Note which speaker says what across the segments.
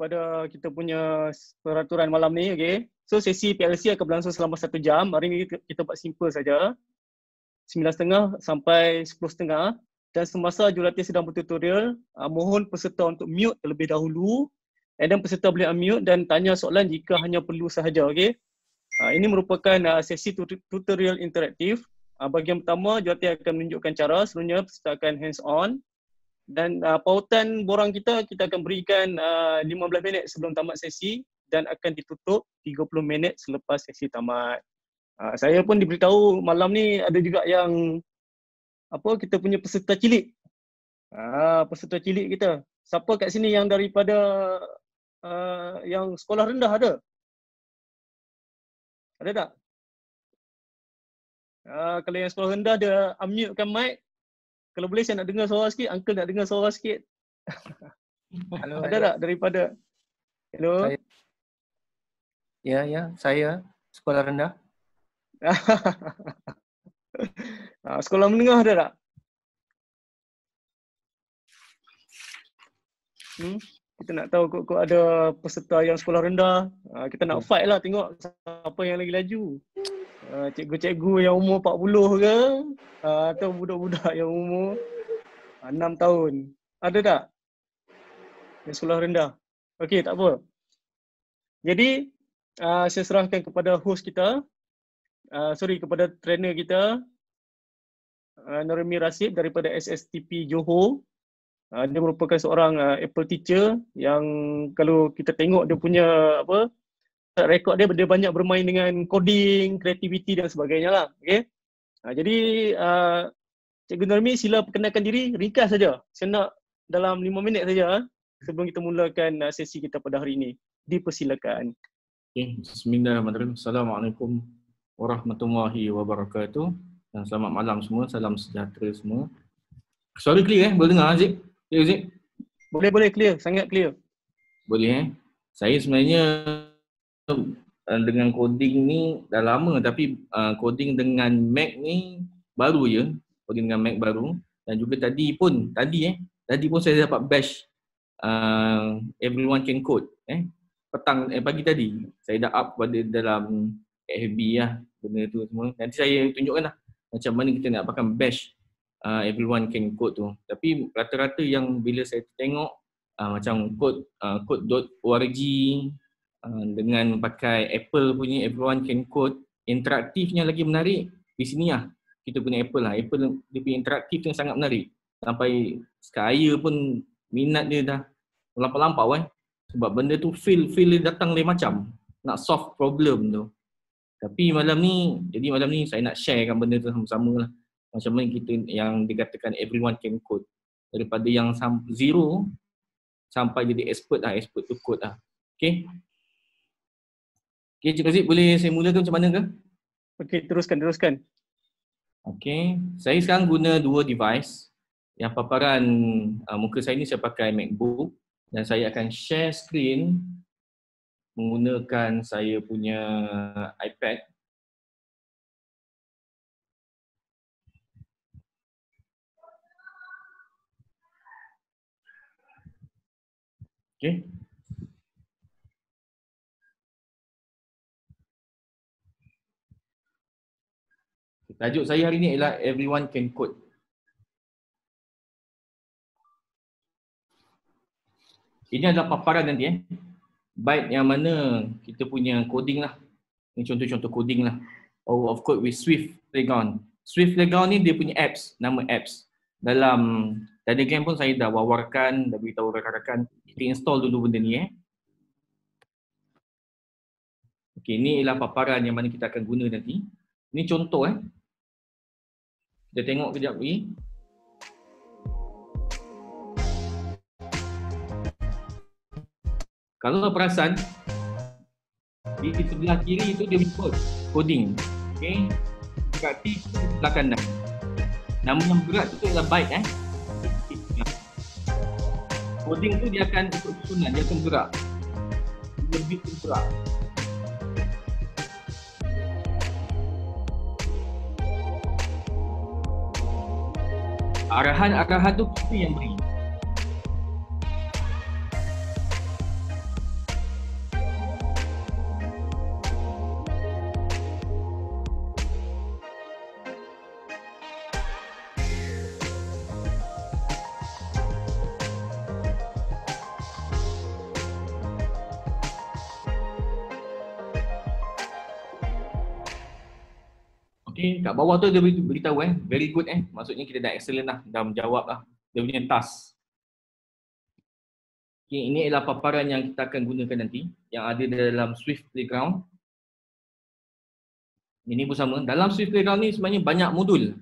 Speaker 1: kepada kita punya peraturan malam ni, okay. So sesi PLC akan berlangsung selama 1 jam. Hari ni kita buat simple saja. 9.30 sampai 10.30. Dan semasa jurulatih sedang bertutorial, mohon peserta untuk mute terlebih dahulu. And then peserta boleh unmute dan tanya soalan jika hanya perlu sahaja, okay. Ini merupakan sesi tutorial interaktif. Bahagian pertama, jurulatih akan menunjukkan cara, selanjutnya peserta akan hands on. Dan pautan borang kita akan berikan 15 minit sebelum tamat sesi dan akan ditutup 30 minit selepas sesi tamat. Saya pun diberitahu malam ni ada juga yang kita punya peserta cilik. Peserta cilik kita. Siapa kat sini yang daripada yang sekolah rendah ada? Ada tak? Kalau yang sekolah rendah dia unmute-kan mic. Kalau boleh saya nak dengar suara sikit, Uncle nak dengar suara sikit.
Speaker 2: Halo,
Speaker 1: ada tak daripada? Hello.
Speaker 2: Saya sekolah rendah.
Speaker 1: Sekolah menengah ada tak? Kita nak tahu kok ada peserta yang sekolah rendah. Kita nak fight lah, tengok siapa yang lagi laju. Cikgu-cikgu yang umur 40 ke? Atau budak-budak yang umur 6 tahun. Ada tak? Yang sekolah rendah. Okey, tak apa. Jadi, saya serahkan kepada host kita. Kepada trainer kita. Normi Rasib daripada SSTP Johor. Dia merupakan seorang Apple teacher yang kalau kita tengok dia punya rekod dia banyak bermain dengan coding, kreativiti dan sebagainya lah. Okay? Jadi Cikgu Normi sila perkenalkan diri, ringkas saja. Saya nak dalam 5 minit saja sebelum kita mulakan sesi kita pada hari ini. Dipersilakan.
Speaker 3: Okay. Bismillahirrahmanirrahim. Assalamualaikum warahmatullahi wabarakatuh. Dan selamat malam semua, salam sejahtera semua. Suara clear boleh dengar Zik? Clear Zik?
Speaker 1: Boleh clear, sangat clear.
Speaker 3: Boleh Saya sebenarnya dengan coding ni dah lama, tapi coding dengan Mac ni baru je. Coding dengan Mac baru. Dan juga tadi pun saya dapat bash everyone can code. Pagi tadi saya dah up pada dalam FB lah benda tu semua. Nanti saya tunjukkan lah macam mana kita nak pakai bash everyone can code tu. Tapi rata-rata yang bila saya tengok macam code.org dengan pakai Apple punya everyone can code, interaktifnya lagi menarik di sini lah. Kita punya Apple lah. Apple dia punya interaktif tu sangat menarik. Sampai saya pun minat dia dah lampau-lampau sebab benda tu feel dia datang lain macam nak solve problem tu. Tapi malam ni saya nak sharekan benda tu sama-sama lah. Macam mana kita yang dikatakan everyone can code. Daripada yang zero sampai jadi expert to code lah. Okay. Okay, Cik Razik, boleh saya mulakan macam mana ke?
Speaker 1: Okay, teruskan.
Speaker 3: Okay, saya sekarang guna dua device. Yang paparan muka saya ni saya pakai MacBook dan saya akan share screen menggunakan saya punya iPad. Okay. Tajuk saya hari ni ialah Everyone Can Code. Ini adalah paparan nanti Byte yang mana kita punya coding lah. Ini contoh-contoh coding lah. Of code with Swift Playground. Swift Playground ni dia punya apps, nama apps. Dalam Telegram pun saya dah wawarkan, dah beritahu rakan-rakan kita install dulu benda ni Okey, ni ialah paparan yang mana kita akan guna nanti. Ini contoh Kita tengok kejap lagi. Kalau perasan di sebelah kiri itu dia punya coding. Okey. Dekat T sebelah kanan. Nama yang berat itu ialah byte Coding tu dia akan ikut susunan, dia akan gerak. Lebih bergerak. Arahan tu kita yang beri. Okay, kat bawah tu dia beritahu very good maksudnya kita dah excellent lah, dah menjawab lah dia punya task. Okay, ini adalah paparan yang kita akan gunakan nanti yang ada dalam Swift Playground. Ini pun sama, dalam Swift Playground ni sebenarnya banyak modul.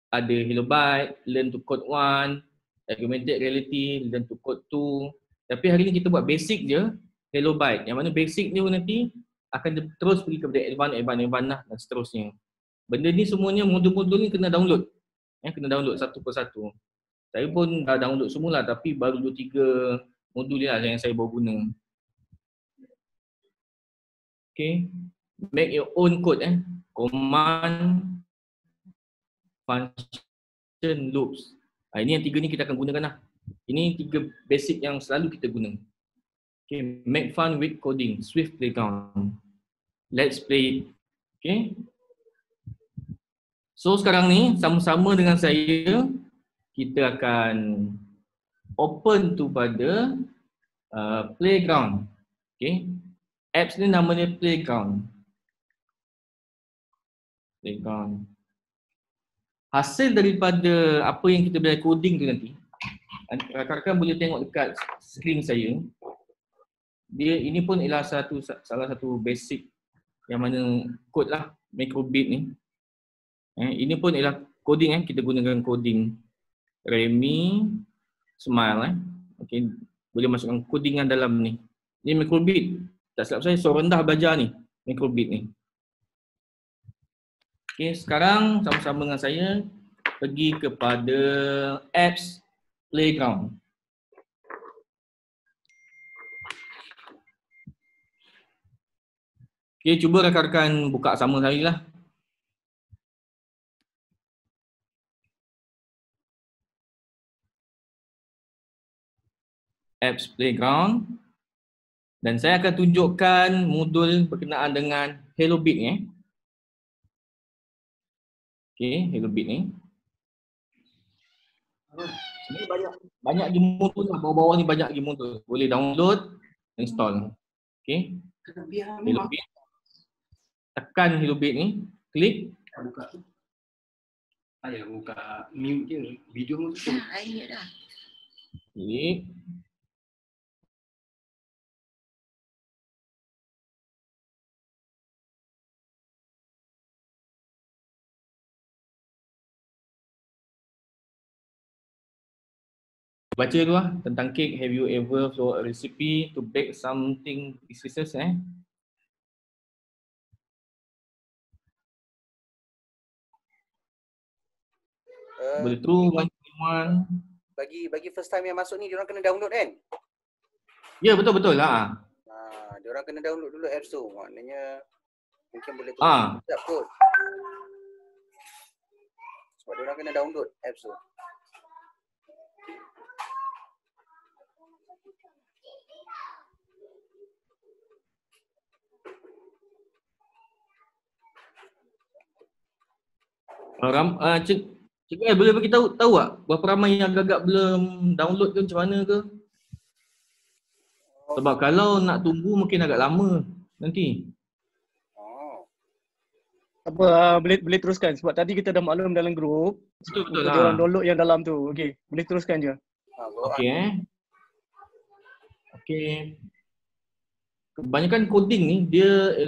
Speaker 3: Ada Hello Byte, Learn to Code 1, Augmented Reality, Learn to Code 2. Tapi hari ni kita buat basic je, Hello Byte. Yang mana basic ni nanti akan terus pergi kepada advance lah dan seterusnya. Benda ni semuanya modul-modul ni kena download. Kena download satu persatu. Saya pun dah download semula tapi baru 2-3 modul lah yang saya baru guna. Okay. Make your own code command, function, loops. Ini yang 3 ni kita akan gunakan lah. Ini 3 basic yang selalu kita guna. Okay, make fun with coding, Swift Playground. Let's play it. Okay. So sekarang ni sama-sama dengan saya kita akan open tu pada Playground. Okay. Apps ni namanya Playground. Playground. Hasil daripada apa yang kita belajar coding tu nanti, rakan-rakan boleh tengok dekat skrin saya. Dia ini pun ialah salah satu basic yang mana kod lah, microbit ni. Ini pun ialah coding kita gunakan coding Remy Smile Okay, boleh masukkan codingan dalam ni. Ni microbit. Tak silap saya so rendah belajar ni, microbit ni. Okay, sekarang sama-sama dengan saya pergi kepada apps Playground. Okay, cuba rakan-rakan buka sama sekali lah. Apps Playground. Dan saya akan tunjukkan modul berkenaan dengan HelloBit ni. Okay, HelloBit ni. Ini banyak lagi modul lah, bawah-bawah ni banyak lagi modul. Boleh download, install. Okay. HelloBit. Tekan HelloBit ni, klik.
Speaker 2: Buka. Ayah buka mute je, video mu tu.
Speaker 4: Ayah dah.
Speaker 3: Klik. Baca dulu lah tentang cake. Have you ever followed a recipe to bake something delicious Boleh true, one.
Speaker 5: Bagi first time yang masuk ni diorang kena download kan?
Speaker 3: Ya, betul-betul lah.
Speaker 5: Diorang kena download dulu apps tu. Maknanya mungkin boleh sekejap kot. Sebab diorang kena download apps tu. Cikgu boleh bagi tahu tak berapa ramai yang agak-agak belum download ke macam mana ke? Sebab kalau nak tunggu mungkin agak lama nanti.
Speaker 1: Apa boleh teruskan sebab tadi kita dah maklum dalam grup.
Speaker 3: Betul
Speaker 1: lah. Orang download yang dalam tu. Okey, boleh teruskan je.
Speaker 3: Okey. Okey. Kebanyakan coding ni dia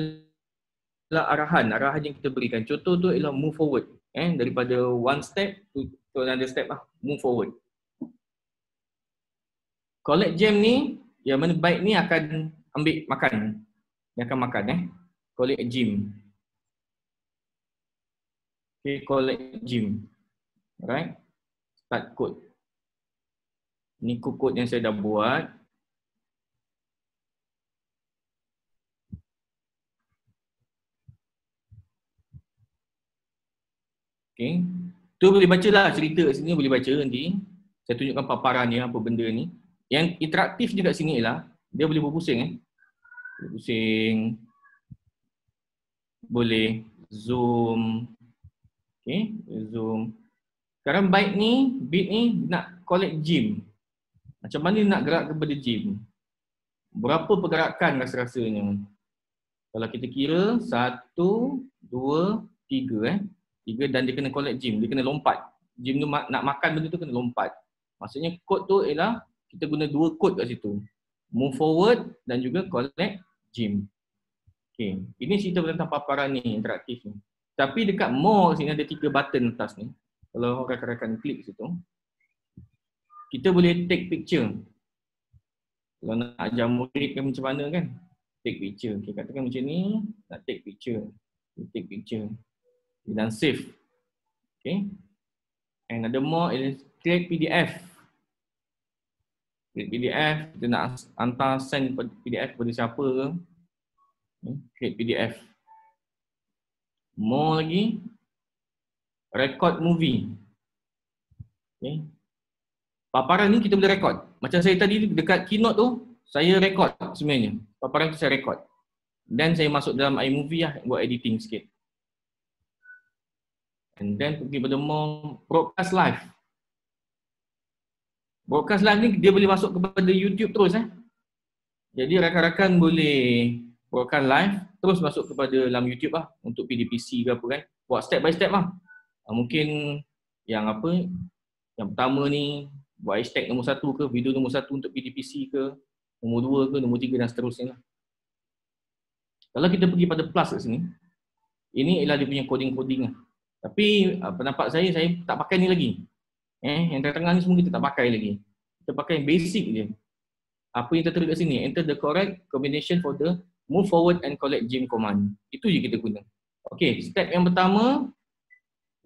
Speaker 3: ialah arahan yang kita berikan. Contoh tu ialah move forward. Daripada one step to another step lah. Move forward. Collect gem ni, yang mana byte ni akan ambil makan. Dia akan makan collect gem. Okay, collect gem. Alright. Start code. Ni kod yang saya dah buat. Okay. Tu boleh baca lah cerita kat sini, boleh baca nanti. Saya tunjukkan paparan dia apa benda ni. Yang interaktif je kat sini ialah dia boleh berpusing Boleh pusing. Boleh zoom. Okay, zoom. Sekarang bit ni nak collect gem. Macam mana nak gerak kepada gem? Berapa pergerakan rasa-rasanya? Kalau kita kira 1, 2, 3 dan dia kena collect gym, dia kena lompat. Gym tu nak makan benda tu kena lompat. Maksudnya kod tu ialah kita guna 2 kod kat situ. Move forward dan juga collect gym. Okay. Ini cerita tentang paparan ni, interaktif ni. Tapi dekat more sini ada 3 button atas ni. Kalau rakan-rakan klik situ, kita boleh take picture. Kalau nak ajar murid kan macam mana kan? Take picture. Okay, katakan macam ni, nak take picture. Take picture. Dan save. Okay. And ada more is create PDF. Create PDF, kita nak hantar send PDF kepada siapa ke. Create PDF. More lagi, record movie. Okay. Paparan ni kita boleh record. Macam saya tadi dekat keynote tu, saya record sebenarnya. Paparan tu saya record. Dan saya masuk dalam iMovie lah, buat editing sikit. And then pergi pada more broadcast live. Broadcast live ni dia boleh masuk kepada YouTube terus Jadi rakan-rakan boleh broadcast live terus masuk kepada dalam YouTube lah untuk PDPC ke apa kan. Buat step by step lah. Mungkin yang apa, yang pertama ni buat hashtag nombor 1 ke, video nombor 1 untuk PDPC ke, nombor 2 ke, nombor 3 dan seterusnya lah. Kalau kita pergi pada plus kat sini, ini ialah dia punya coding-coding lah. Tapi pendapat saya tak pakai ni lagi. Yang tengah-tengah ni semua kita tak pakai lagi. Kita pakai yang basic je. Apa yang tertulis kat sini, enter the correct combination for the move forward and collect gym command. Itu je kita guna. Okay, step yang pertama,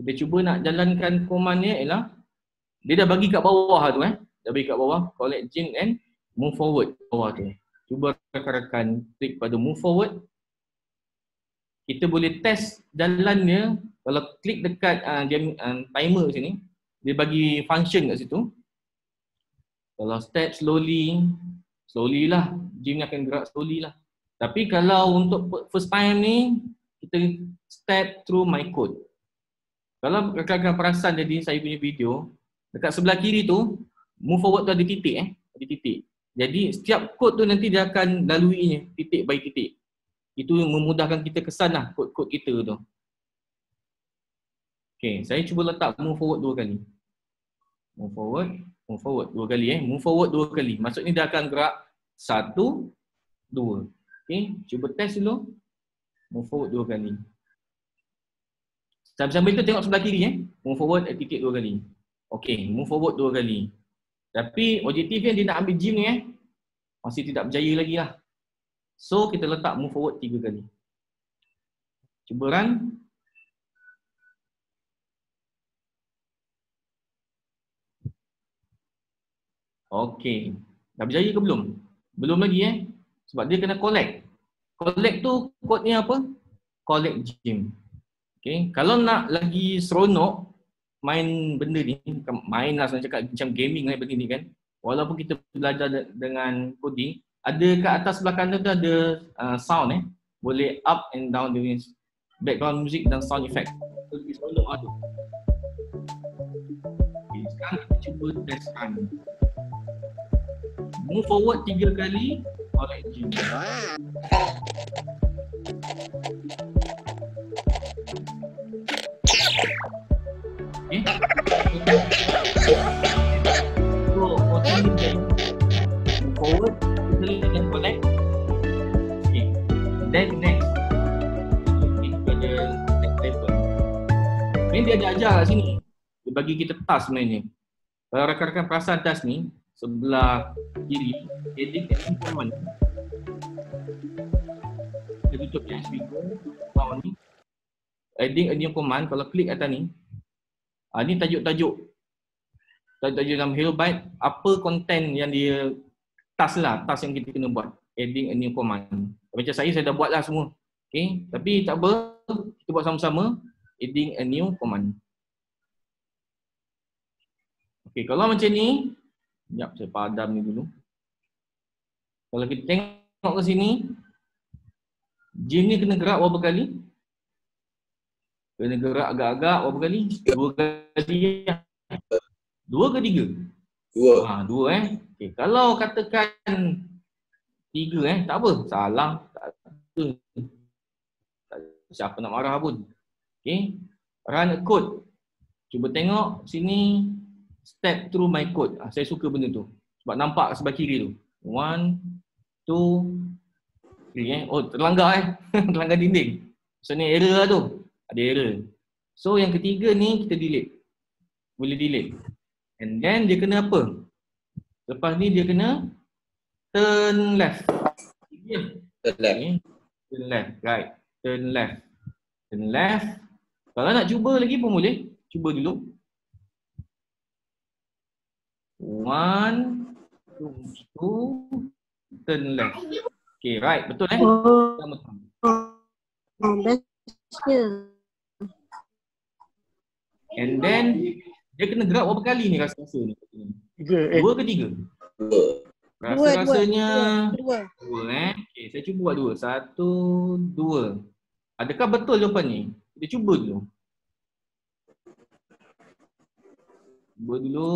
Speaker 3: kita cuba nak jalankan command ni ialah, dia dah bagi kat bawah tu Dah bagi kat bawah, collect gym and move forward bawah tu. Cuba rakan-rakan klik pada move forward. Kita boleh test jalannya. Kalau klik dekat timer sini, dia bagi function kat situ. Kalau step slowly lah, gym ni akan gerak slowly lah. Tapi kalau untuk first time ni, kita step through my code. Kalau rakan-rakan perasan jadi saya punya video, dekat sebelah kiri tu, move forward tu ada titik ada titik. Jadi setiap kod tu nanti dia akan laluinya titik by titik. Itu memudahkan kita kesan lah kod-kod kita tu. Okay, saya cuba letak move forward 2 kali. Move forward 2 kali Move forward 2 kali. Maksudnya dia akan gerak 1, 2. Okay, cuba test dulu. Move forward 2 kali. Sambil-sambil tu tengok sebelah kiri Move forward titik 2 kali. Okay, move forward 2 kali. Tapi objektifnya dia nak ambil gym ni masih tidak berjaya lagi lah. So kita letak move forward 3 kali. Cuba run. Okay. Dah berjaya ke belum? Belum lagi sebab dia kena collect. Collect tu kodnya apa? Collect gym. Okay. Kalau nak lagi seronok main benda ni, main lah saya cakap macam gaming benda ni kan. Walaupun kita belajar dengan coding, ada kat atas sebelah kanan tu ada sound boleh up and down dengan background music dan sound effect. Lebih seronok tu. Okay, sekarang kita cuba test run. Move forward 3 kali, collect gym. Okay. So, move forward, kita collect. Okay. Then next, kita pada next level. Ini dia ada ajar kat sini. Dia bagi kita task sebenarnya. Kalau rakan-rakan perasan task ni, sebelah kiri, edit and command. Kita tutup je speaker, bawah ni. Adding a new command, kalau klik atas ni, ni tajuk-tajuk dalam Hellobyte, apa konten yang dia task yang kita kena buat. Adding a new command. Macam saya dah buat lah semua. Okay, tapi tak apa, kita buat sama-sama. Adding a new command. Okay, kalau macam ni, sekejap saya padam ni dulu. Kalau kita tengok ke sini, gym ni kena gerak berapa kali? Kena gerak agak-agak berapa kali? 2 kali. 2 ke 3? 2. 2 Okay. Kalau katakan 3 tak apa. Salah. Tak apa. Siapa nak marah pun. Okay, run a code. Cuba tengok sini, step through my code. Saya suka benda tu. Sebab nampak sebelah kiri tu. 1, 2, 3 Oh, terlanggar terlanggar dinding. So ni error lah tu. Ada error. So yang ketiga ni kita delete. Boleh delete. And then dia kena apa? Lepas ni dia kena turn left.
Speaker 5: Turn left.
Speaker 3: Okay. Turn left, right. Turn left. Turn left. Kalau nak cuba lagi pun boleh. Cuba dulu. 1, 2, turn left. Okay, right. Betul
Speaker 4: Bestnya.
Speaker 3: And then dia kena gerak berapa kali ni rasa-rasa ni?
Speaker 1: 3.
Speaker 3: 2 ke 3?
Speaker 5: Dua.
Speaker 3: Rasa-rasanya
Speaker 4: Dua.
Speaker 3: 2 Okay, saya cuba buat 2. 1, 2. Adakah betul jawapan ni? Kita cuba dulu. Cuba dulu.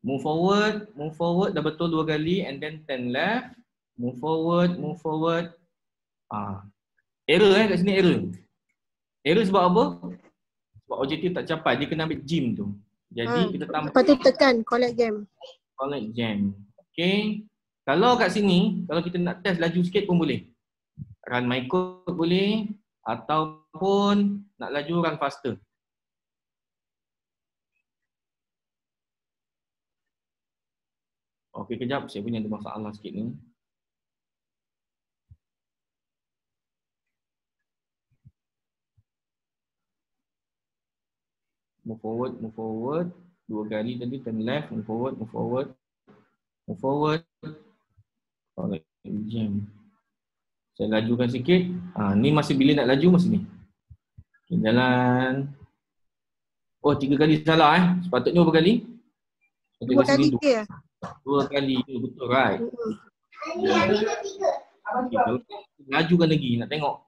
Speaker 3: Move forward. Dah betul 2 kali. And then turn left. Move forward. Error kat sini error. Error sebab apa? Sebab objektif tak capai. Dia kena ambil gem tu. Jadi kita tambah.
Speaker 4: Lepas tu tekan collect gem.
Speaker 3: Collect gem. Okay. Kalau kat sini, kalau kita nak test laju sikit pun boleh. Run my code boleh. Ataupun nak laju run faster. Okay, kejap. Saya punya ada masalah sikit ni. Move forward. 2 kali tadi, turn left, move forward. Collect gem. Saya lajukan sikit. Ni masih bila nak laju masih ni. Okay, jalan. Oh, 3 kali salah Sepatutnya berapa kali?
Speaker 4: 2 kali je.
Speaker 3: 2 kali. Betul, right. Okay, kalau lajukan lagi, nak tengok.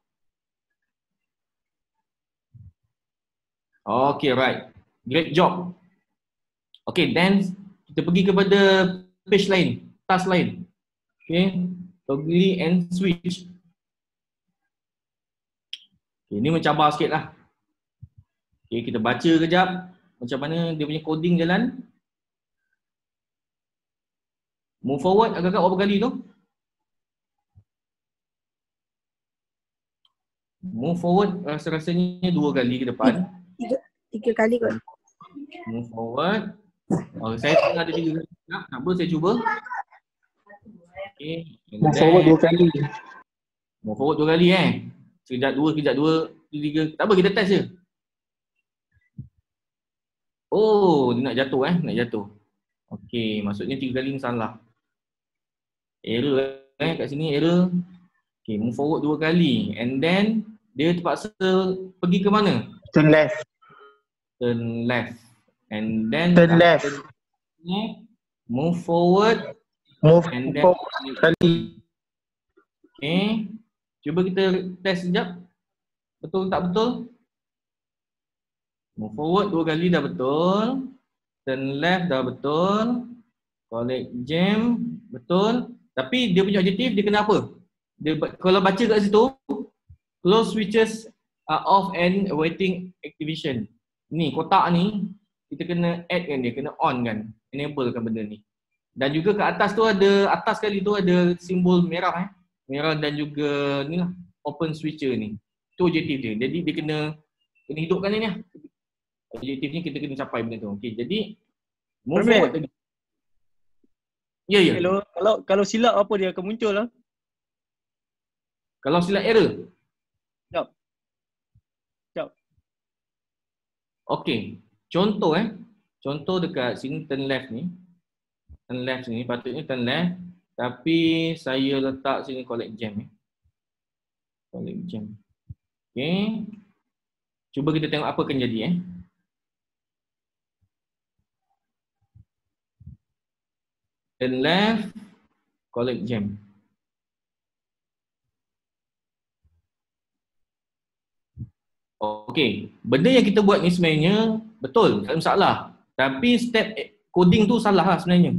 Speaker 3: Okay, right. Great job. Okay, then kita pergi kepada page lain, task lain. Okay, toggle and switch. Okay, ni mencabar sikit lah. Okay, kita baca kejap macam mana dia punya coding jalan. Move forward agak-agak berapa kali tu? Move forward rasa-rasanya 2 kali ke depan.
Speaker 4: 3 kali kot.
Speaker 3: Move forward. Saya tengah ada 3 kali. Nak apa saya cuba? Okay.
Speaker 1: Move forward 2 kali.
Speaker 3: Move forward 2 kali Sekejap 2, 3. Tak apa, kita test je. Oh, dia nak jatuh nak jatuh. Okay, maksudnya 3 kali ni salah. Error kat sini error. Okay, move forward 2 kali. And then dia terpaksa pergi ke mana?
Speaker 1: Turn left.
Speaker 3: Turn left. And then
Speaker 1: Turn left.
Speaker 3: Move forward.
Speaker 1: Move
Speaker 3: And then
Speaker 1: forward kali.
Speaker 3: Okay. Cuba kita test sekejap. Betul tak betul? Move forward 2 kali dah betul. Turn left dah betul. Collect gem betul. Tapi dia punya objektif dia kena apa? Dia kalau baca kat situ, close switches are off and awaiting activation. Ni kotak ni kita kena add kan dia, kena on kan, enable kan benda ni. Dan juga ke atas tu ada, atas kali tu ada simbol merah merah dan juga ni lah open switcher ni. Tu objektif dia. Jadi dia kena hidupkan ni lah. Objektifnya kita kena capai benda tu. Okey, jadi move forward tadi. Ya.
Speaker 1: Kalau silap apa dia akan muncul lah?
Speaker 3: Kalau silap error.
Speaker 1: Jap.
Speaker 3: Okey. Contoh contoh dekat sini turn left ni. Turn left sini patutnya turn left, tapi saya letak sini collect gem Collect gem. Okey. Cuba kita tengok apa akan jadi Turn left, collect gem. Okey, benda yang kita buat ni sebenarnya betul, tak ada masalah. Tapi step coding tu salah lah sebenarnya.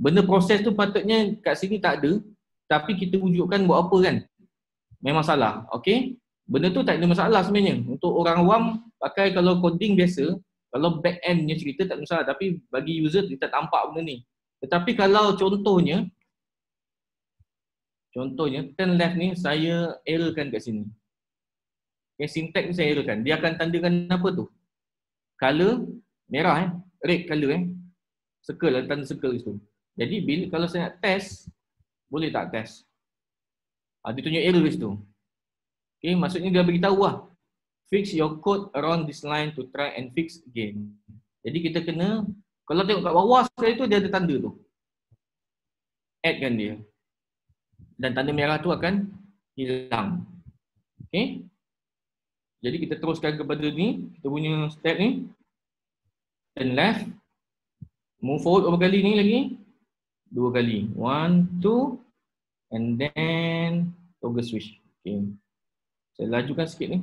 Speaker 3: Benda proses tu patutnya kat sini tak ada, tapi kita wujudkan buat apa kan? Memang salah. Okey. Benda tu tak ada masalah sebenarnya. Untuk orang awam pakai kalau coding biasa, kalau back end punya cerita tak ada masalah, tapi bagi user dia tak nampak benda ni. Tetapi kalau contohnya turn left ni saya errorkan kat sini. Okay, syntax ni saya errorkan. Dia akan tandakan apa tu? Color merah red color circle lah, tanda circle itu. Jadi bila kalau saya nak test, boleh tak test? Dia tunjuk error di situ. Okay, maksudnya dia beritahu lah. Fix your code around this line to try and fix again. Jadi kita kena, kalau tengok kat bawah sekali tu dia ada tanda tu. Add kan dia. Dan tanda merah tu akan hilang. Okay. Jadi kita teruskan kepada ni, kita punya step ni. Turn left. Move forward berapa kali ni lagi? 2 kali. 1, 2. And then toggle switch. Okay. Saya lajukan sikit ni.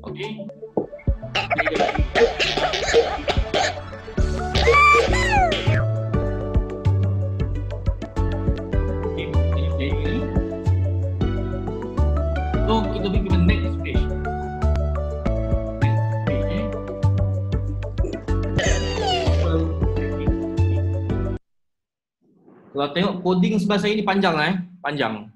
Speaker 3: Okay. So kita pergi ke next page. Kalau tengok coding sebelah saya ni panjang lah panjang.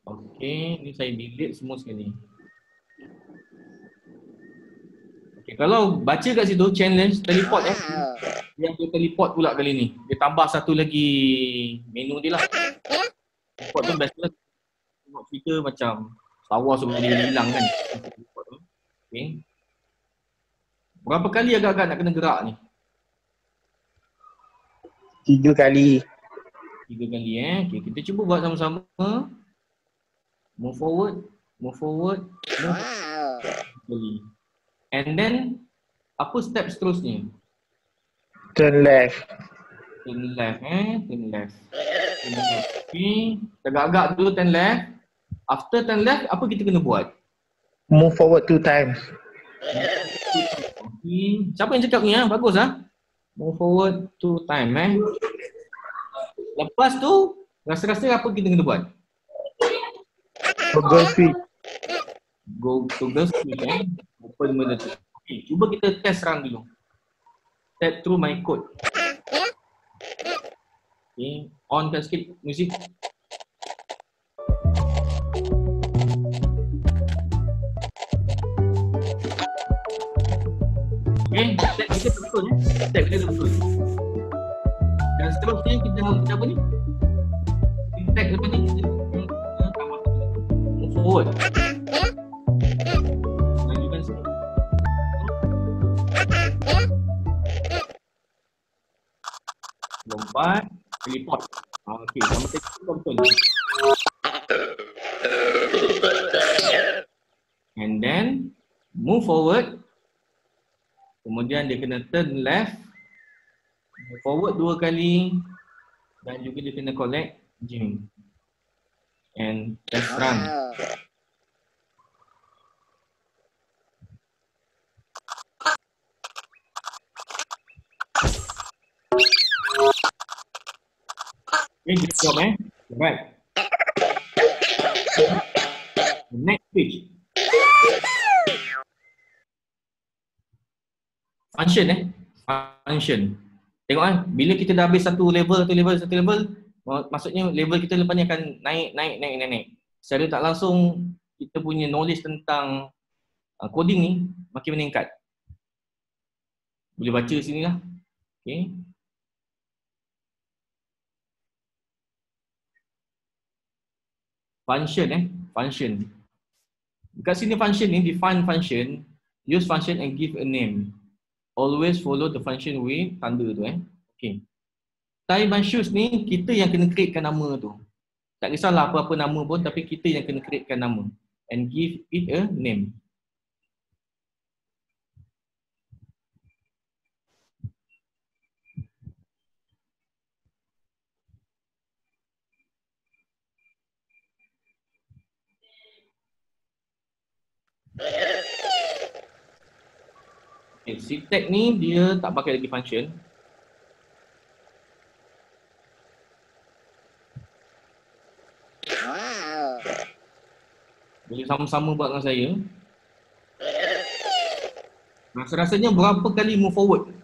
Speaker 3: Okey, ni saya delete semua sekali. Okey, kalau baca kat situ challenge teleport dia tu teleport pula kali ni. Dia tambah satu lagi menu dia lah. Teleport tu best lah. Tengok cerita macam Star Wars boleh hilang kan. Okay. Berapa kali agak-agak nak kena gerak ni?
Speaker 6: 3 kali.
Speaker 3: 3 kali Okay, kita cuba buat sama-sama. Move forward, move forward, move forward. And then apa step seterusnya?
Speaker 6: Turn left.
Speaker 3: Turn left turn left. Turn left. Okay, agak-agak dulu turn left. After turn left, apa kita kena buat?
Speaker 6: Move forward 2 times.
Speaker 3: Okay. Siapa yang cakap ni bagus Move forward 2 times Lepas tu rasa-rasa apa kita kena buat?
Speaker 6: Toggle switch.
Speaker 3: Go toggle switch open benda tu. Okay, cuba kita test run dulu. Step through my code. Okay, on kan sikit music. Okay, step kita betul Step kita betul. Dan seterusnya kita apa ni? Step lepas ni kita move forward. Lanjutkan sikit. Lompat, teleport. Okey, sama teleport betul. And then move forward. Kemudian dia kena turn left, forward 2 kali dan juga dia kena collect gem. And test run. Okay, good job Right. Next page. Function. Tengok bila kita dah habis satu level, maksudnya level kita lepas ni akan naik. Secara tak langsung kita punya knowledge tentang coding ni makin meningkat. Boleh baca sini lah. Okay. Function. Dekat sini function ni, define function, use function and give a name. Always follow the function with tanda tu Okay. Tie my shoes ni kita yang kena createkan nama tu. Tak kisahlah apa-apa nama pun, tapi kita yang kena createkan nama and give it a name. CTEC ni dia tak pakai lagi function. Boleh sama-sama buat dengan saya. Rasa-rasanya berapa kali move forward?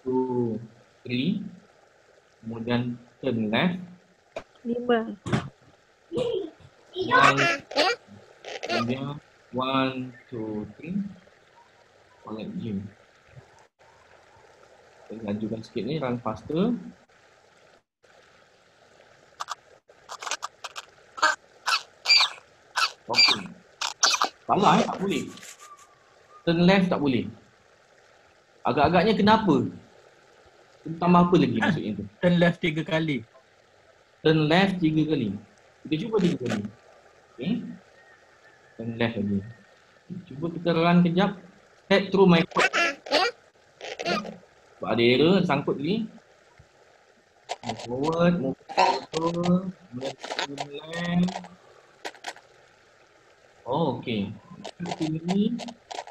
Speaker 3: Two, three. Kemudian turn left.
Speaker 4: 5.
Speaker 3: One. Kemudian 1, 2, 3. Connect gym. Kita lanjutkan sikit ni, run faster. Okay. Salah tak boleh. Turn left tak boleh. Agak-agaknya kenapa? Tambah apa lagi maksudnya tu?
Speaker 7: Turn left 3 kali.
Speaker 3: Turn left 3 kali. Kita cuba 3 kali. Okay. Turn left lagi. Cuba kita run kejap. Step through my code. Sebab ada error, sangkut lagi. Move forward, move forward. Turn left. Oh, okay. Ini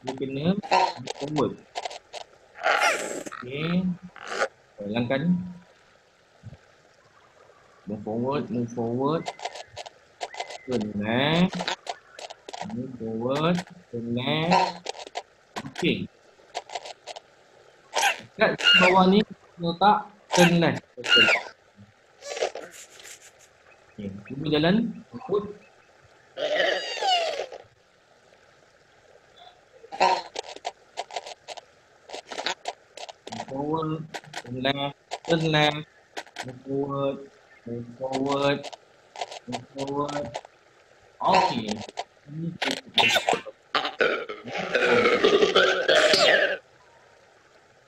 Speaker 3: dia kena move forward. Okay. Ulangkan. Move forward, move forward. Turn left. Move forward, turn left. Okay. Kat bawah ni letak turn left. Okay. Cuba jalan. Ikut. Forward, turn left, move forward, move forward, move forward. Okay.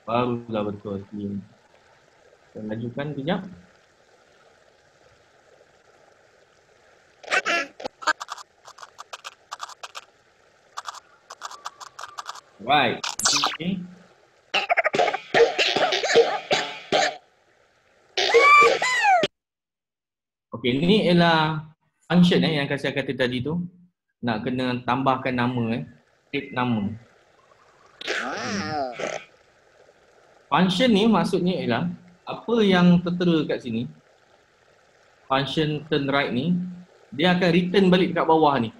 Speaker 3: Barulah betul. Kita lanjutkan kejap. Right. Okay. Okey, ni ialah function yang saya kata tadi tu. Nak kena tambahkan nama create nama. Function ni maksudnya ialah apa yang tertera kat sini. Function turn right ni dia akan return balik dekat bawah ni.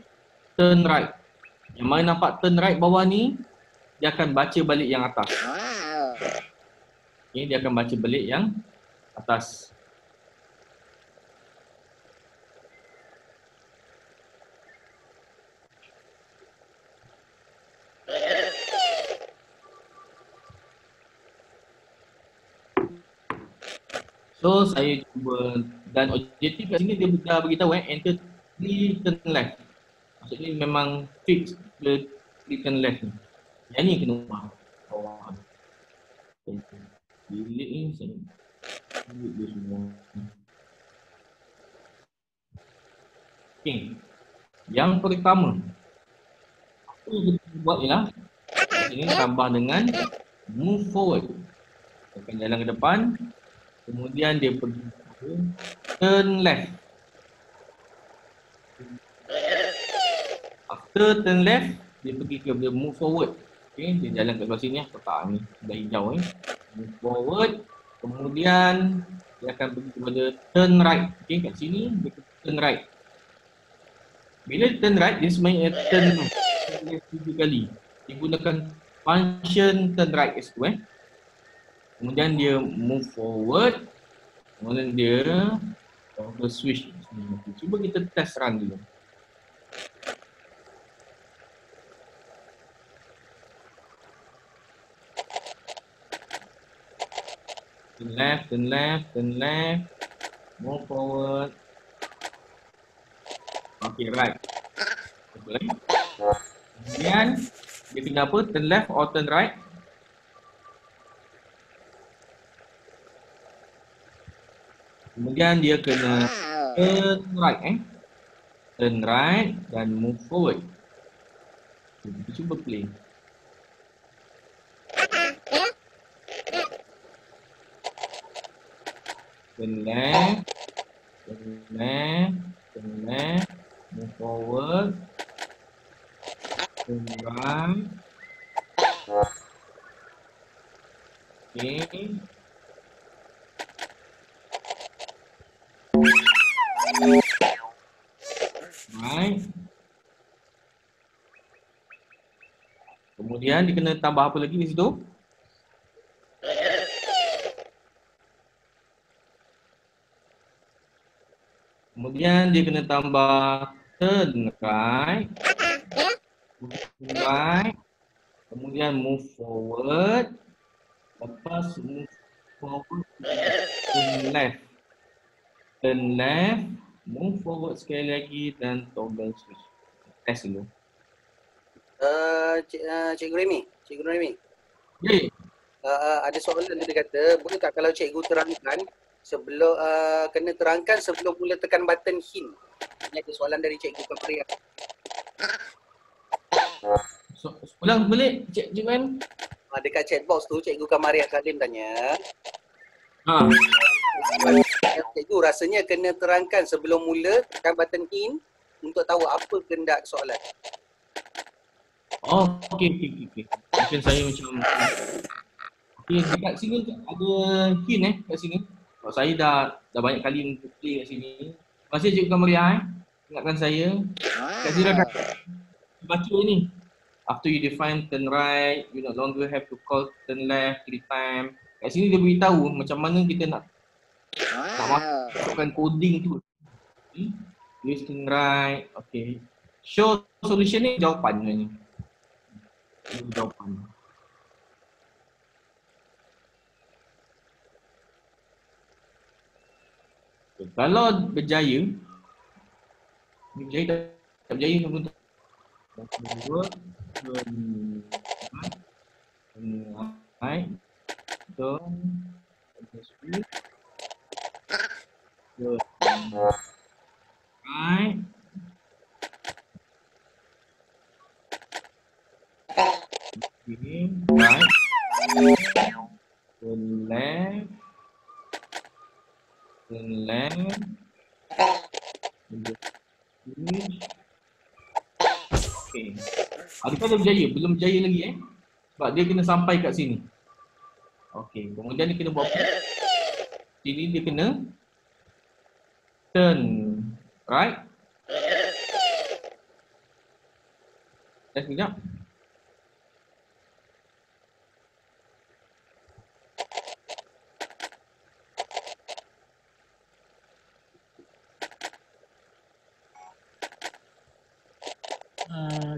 Speaker 3: Turn right. Yang mana nampak turn right bawah ni dia akan baca balik yang atas. Okay, dia akan baca balik yang atas. So saya cuba dan objektif kat sini dia dah beritahu enter 3 turn left. Maksudnya memang fix the 3 turn left ni. Yang ni kena ubah. Delete ni saya delete dia semua. Okay. Yang pertama apa yang kita buat ialah ini tambah dengan move forward. Akan jalan ke depan. Kemudian dia pergi ke turn left. After turn left, dia pergi ke move forward. Okay, dia jalan kat sebelah sini kotak ni dah hijau Move forward. Kemudian dia akan pergi kepada turn right. Okay, kat sini dia turn right. Bila turn right, dia sebenarnya turn left 3 kali. Dia gunakan function turn right itu Kemudian dia move forward. Kemudian dia switch. Cuba kita test run dulu. Turn left, turn left, turn left. Move forward. Okay, right. Okay. Kemudian dia kena apa? Turn left or turn right? Kemudian dia kena turn right turn right dan move forward. Kita cuba play. Turn left, turn left, turn left, move forward, turn right. Okay. Right. Kemudian dia kena tambah apa lagi di situ? Kemudian dia kena tambah turn right. Turn right. Kemudian move forward. Lepas move forward, turn left. Turn left. Move forward sekali lagi dan toggle switch. Test dulu.
Speaker 5: Cikgu Remy.
Speaker 3: Okay.
Speaker 5: Ada soalan dia kata, boleh tak kalau cikgu terangkan sebelum kena terangkan sebelum mula tekan button hint. Ini ada soalan dari cikgu Kamaria.
Speaker 3: Ulang balik Cikgu Wan.
Speaker 5: Dekat chat box tu cikgu Kamaria Salim tanya,
Speaker 3: Ha.
Speaker 5: cikgu rasanya kena terangkan sebelum mula tekan button hint untuk tahu apa kehendak soalan.
Speaker 3: Oh, okey. Mungkin saya macam okey, dekat sini ada hint kat sini. Sebab saya dah banyak kali play kat sini. Terima kasih Cikgu Kamaria ingatkan saya. Kat sini dah baca ni. After you define turn right, you no longer have to call turn left 3 times. Kat sini dia beritahu macam mana kita nak masukkan coding tu. Use turn right. Okay. Show solution ni jawapan ni. Jawapan. Okay. Kalau berjaya tak berjaya sama tu. Right. Right. Okay. Right. Turn left. Turn left. Okay. Adakah dia berjaya? Belum berjaya lagi sebab dia kena sampai kat sini. Okay. Kemudian dia kena buat apa? Sini dia kena turn right. Sekejap.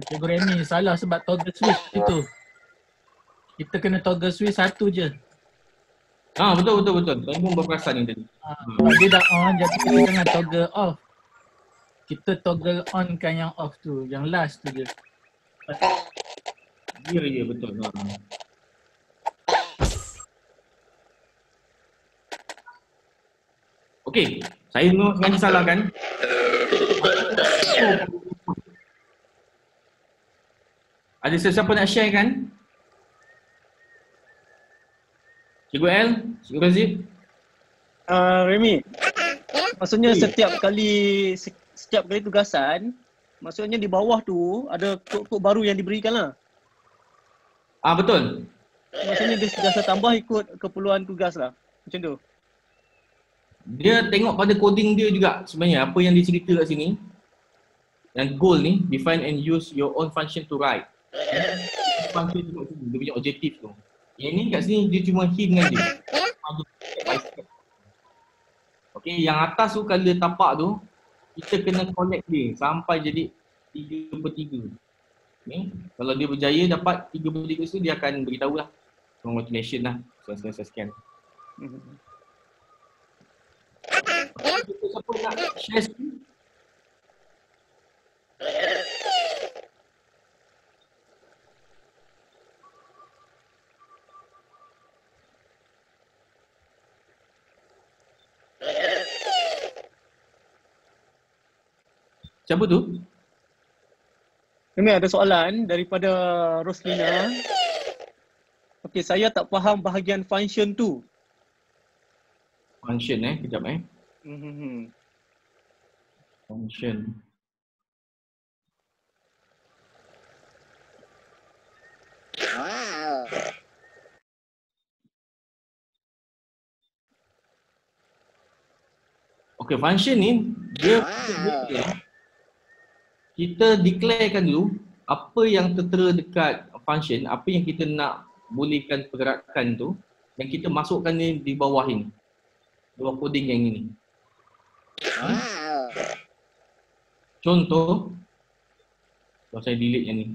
Speaker 7: Cikgu Remy salah sebab toggle switch itu. Kita kena toggle switch satu je.
Speaker 3: Betul. Saya pun berperasan ni tadi.
Speaker 7: Kalau dia dah on, jadi kita jangan toggle off. Kita toggle on kan yang off tu, yang last tu je.
Speaker 3: Ya betul. Okey, saya sengaja salah kan? Ada sesiapa nak share kan? Cikgu L, Cikgu Razif.
Speaker 1: Remy, maksudnya setiap kali tugasan, maksudnya di bawah tu ada kod baru yang diberikan lah.
Speaker 3: Betul.
Speaker 1: Maksudnya dia sentiasa tambah ikut keperluan tugas lah. Macam tu.
Speaker 3: Dia tengok pada coding dia juga sebenarnya apa yang dicerita kat sini. Yang goal ni, define and use your own function to write. Function tu kat sini, dia punya objektif tu. Yang ni kat sini dia cuma hint dengan dia. Okay, yang atas tu kalau dia tapak tu, kita kena connect dia sampai jadi 3/3. Okay. Kalau dia berjaya dapat 3/3 tu, dia akan beritahu lah. Congratulations lah. Sekian. Siapa nak share screen? Siapa tu?
Speaker 1: Ini ada soalan daripada Roslina. Okey, saya tak faham bahagian function tu.
Speaker 3: Function kejap Function. Okay, function ni dia kita declarekan dulu apa yang tertera dekat function, apa yang kita nak bolehkan pergerakan tu, dan kita masukkan ni di bawah ini, di bawah coding yang ini. Contoh, kalau saya delete yang ni.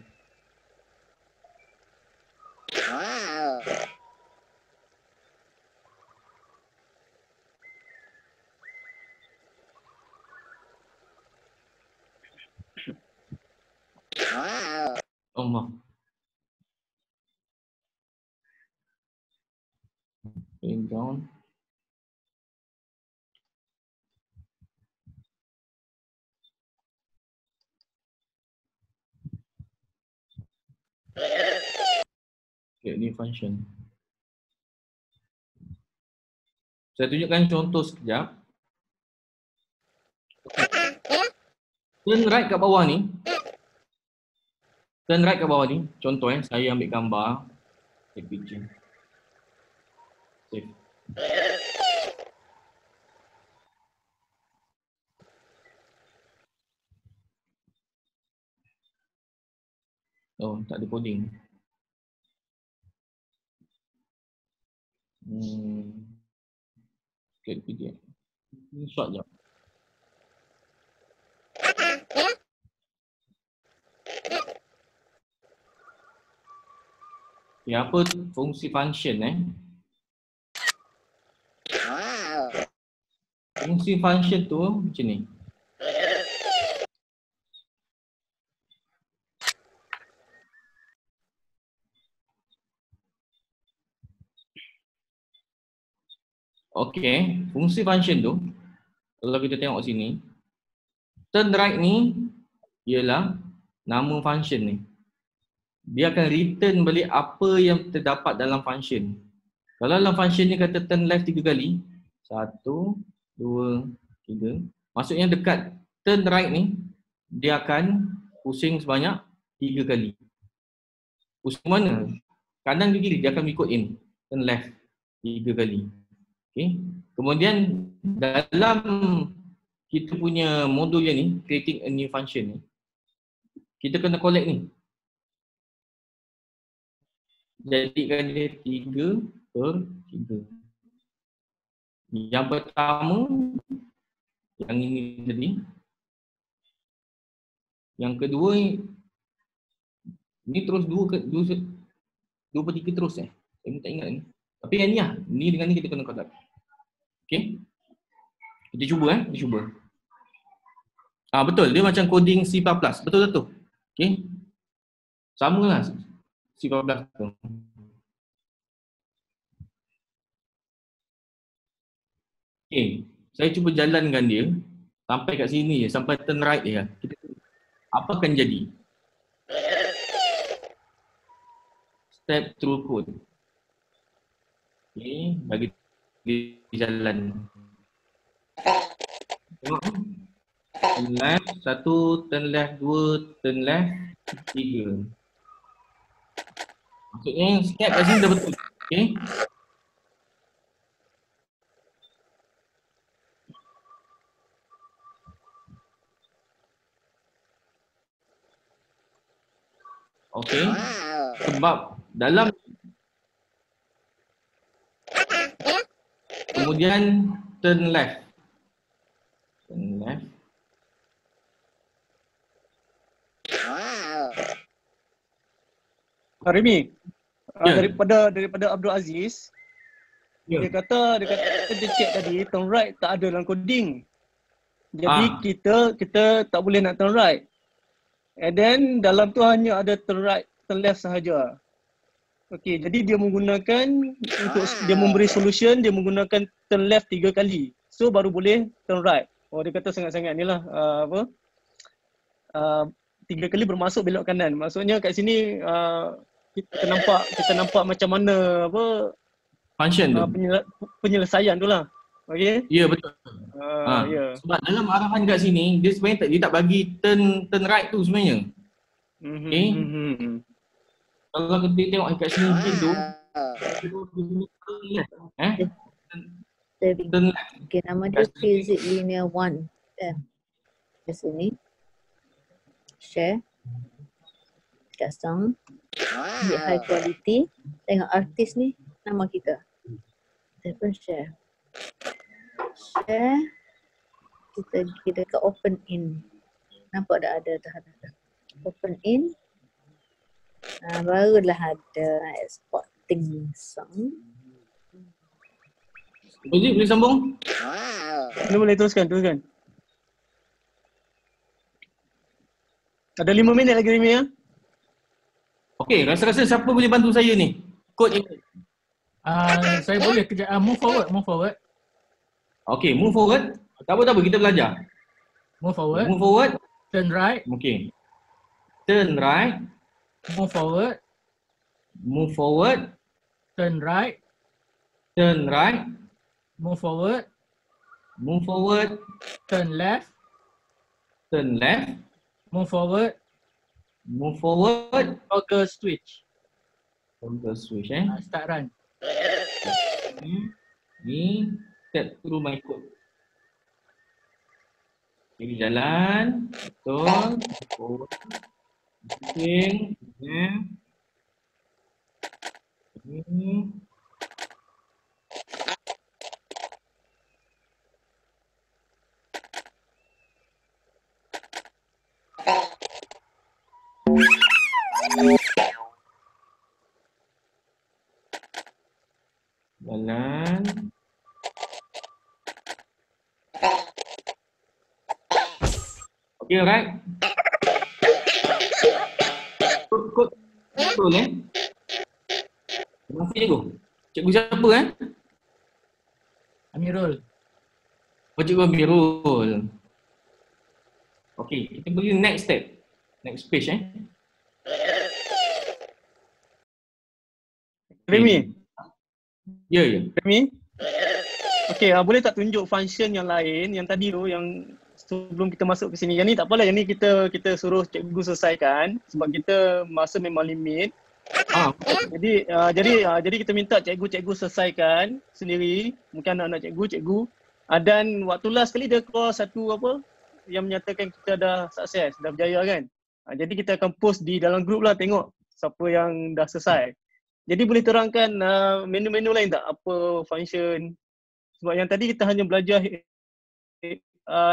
Speaker 3: Oh, maaf. Going down. Okay, ni function. Saya tunjukkan contoh sekejap. Turn right kat bawah ni. Turn right kat bawah ni. Contoh saya ambil gambar. Take picture. Save. Oh, tak ada coding. Sikit video. Ini short je. Ya, apa fungsi function Fungsi function tu macam ni. Okey, fungsi function tu kalau kita tengok sini, turn right ni ialah nama function ni. Dia akan return balik apa yang terdapat dalam function. Kalau dalam function ni kata turn left 3 kali, 1, 2, 3, maksudnya dekat turn right ni dia akan pusing sebanyak 3 kali. Pusing mana? Kanan ke kiri, dia akan ikut in. Turn left 3 kali. Okay. Kemudian dalam kita punya modul yang ni, creating a new function ni, kita kena collect ni. Jadikan dia 3/3. Yang pertama, yang ini tadi. Yang kedua, ni terus 2/3 terus Saya tak ingat ni. Tapi yang ni lah, ni dengan ni kita kena collect. Okay. Kita cuba kita cuba. Betul, dia macam coding C++. Betul tu. Okay. Sama lah C++ tu. Okay, saya cuba jalankan dia sampai kat sini je, sampai turn right je. Apa akan jadi? Step through code. Okay, bagi dia jalan. Tengok. Turn left 1, turn left 2, turn left 3. Maksudnya step kat sini dah betul. Okay. Okay. Sebab dalam kemudian turn left. Turn left.
Speaker 1: Remy, daripada Abdul Aziz, dia kata dia check tadi turn right tak ada dalam coding. Jadi kita tak boleh nak turn right. And then dalam tu hanya ada turn right, turn left sahaja. Okey, jadi dia menggunakan untuk dia memberi solution, dia menggunakan turn left 3 kali. So baru boleh turn right. Oh, dia kata sangat-sangat ni lah 3 kali bermasuk belok kanan. Maksudnya kat sini kita nampak macam mana
Speaker 3: function tu.
Speaker 1: Penyelesaian tu lah. Okey.
Speaker 3: Ya, betul. Sebab dalam arahan kat sini dia sebenarnya dia tak bagi turn right tu sebenarnya. Okey. Kalau kita tengok kat sini tu
Speaker 8: Saving.
Speaker 3: Turn left.
Speaker 8: Okay, nama dia Physics Linear 1. Di sini. Share. Kat sound. Ambil high quality. Tengok artis ni, nama kita. Kita pun share. Share. Kita pergi dekat open in. Nampak dah ada dah. Open in. Barulah ada exporting song.
Speaker 3: Boleh sambung?
Speaker 1: Boleh teruskan. Ada 5 minit lagi Remy ya.
Speaker 3: Okey, rasa-rasa siapa boleh bantu saya ni? Kod ini.
Speaker 7: Saya boleh kejap. Move forward.
Speaker 3: Okey, move forward. Tak apa, kita belajar.
Speaker 7: Move forward.
Speaker 3: Move forward.
Speaker 7: Turn right.
Speaker 3: Okey. Turn right.
Speaker 7: Move forward.
Speaker 3: Move forward.
Speaker 7: Turn right.
Speaker 3: Turn right.
Speaker 7: Move forward.
Speaker 3: Move forward.
Speaker 7: Turn left.
Speaker 3: Turn left.
Speaker 7: Move forward.
Speaker 3: Move forward.
Speaker 7: Toggle switch.
Speaker 3: Toggle switch
Speaker 7: Start run.
Speaker 3: Ni step through my code. Jadi jalan. Betul. Pusing. Jalan. Okay, alright. Kod. Betul Terima kasih cikgu. Cikgu siapa
Speaker 7: Amirul.
Speaker 3: Oh, cikgu Amirul. Okay, kita pergi next step. Next page
Speaker 1: Remy.
Speaker 3: Ya.
Speaker 1: Remy. Okay, boleh tak tunjuk function yang lain yang tadi tu yang sebelum kita masuk ke sini. Yang ni tak apalah, yang ni kita suruh cikgu selesaikan sebab kita masa memang limit. Jadi kita minta cikgu selesaikan sendiri, mungkin anak-anak cikgu. Dan waktu last kali dia keluar satu yang menyatakan kita dah sukses, dah berjaya kan. Jadi kita akan post di dalam grup lah, tengok siapa yang dah selesai. Jadi boleh terangkan menu-menu lain tak, apa function? Sebab yang tadi kita hanya belajar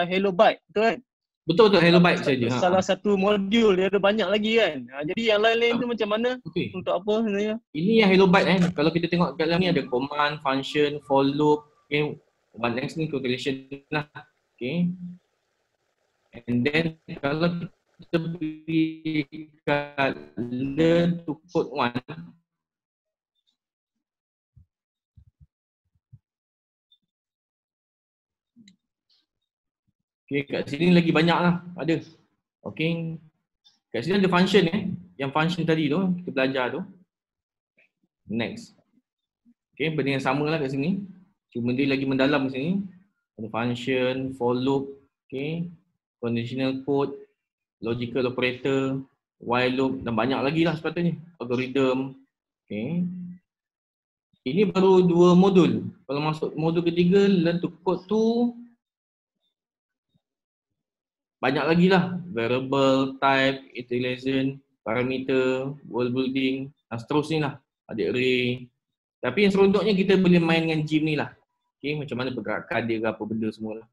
Speaker 1: Hello Byte, betul kan?
Speaker 3: Betul Hello Byte saja.
Speaker 1: Salah satu modul, dia ada banyak lagi kan. Jadi yang lain-lain tu macam mana? Untuk apa sebenarnya?
Speaker 3: Ini yang Hello Byte Kalau kita tengok kat dalam ni ada command, function, for loop, one next ni calculation lah. Okay. And then kalau kita pergi kat learn to code 1, okay, kat sini lagi banyak lah, ada. Okay, kat sini ada function yang function tadi tu, kita belajar tu. Next. Okay, benda yang sama lah kat sini. Cuma dia lagi mendalam kat sini. Ada function, for loop, okay, conditional code, logical operator, while loop dan banyak lagi lah sepatutnya. Algorithm. Okay. Ini baru 2 modul. Kalau masuk modul ketiga, learn to code tu banyak lagi lah. Variable, type, iteration, parameter, world building dan seterusnya lah. Ada array. Tapi yang seronoknya kita boleh main dengan gym ni lah. Okay, macam mana pergerakan dia ke apa benda semua lah.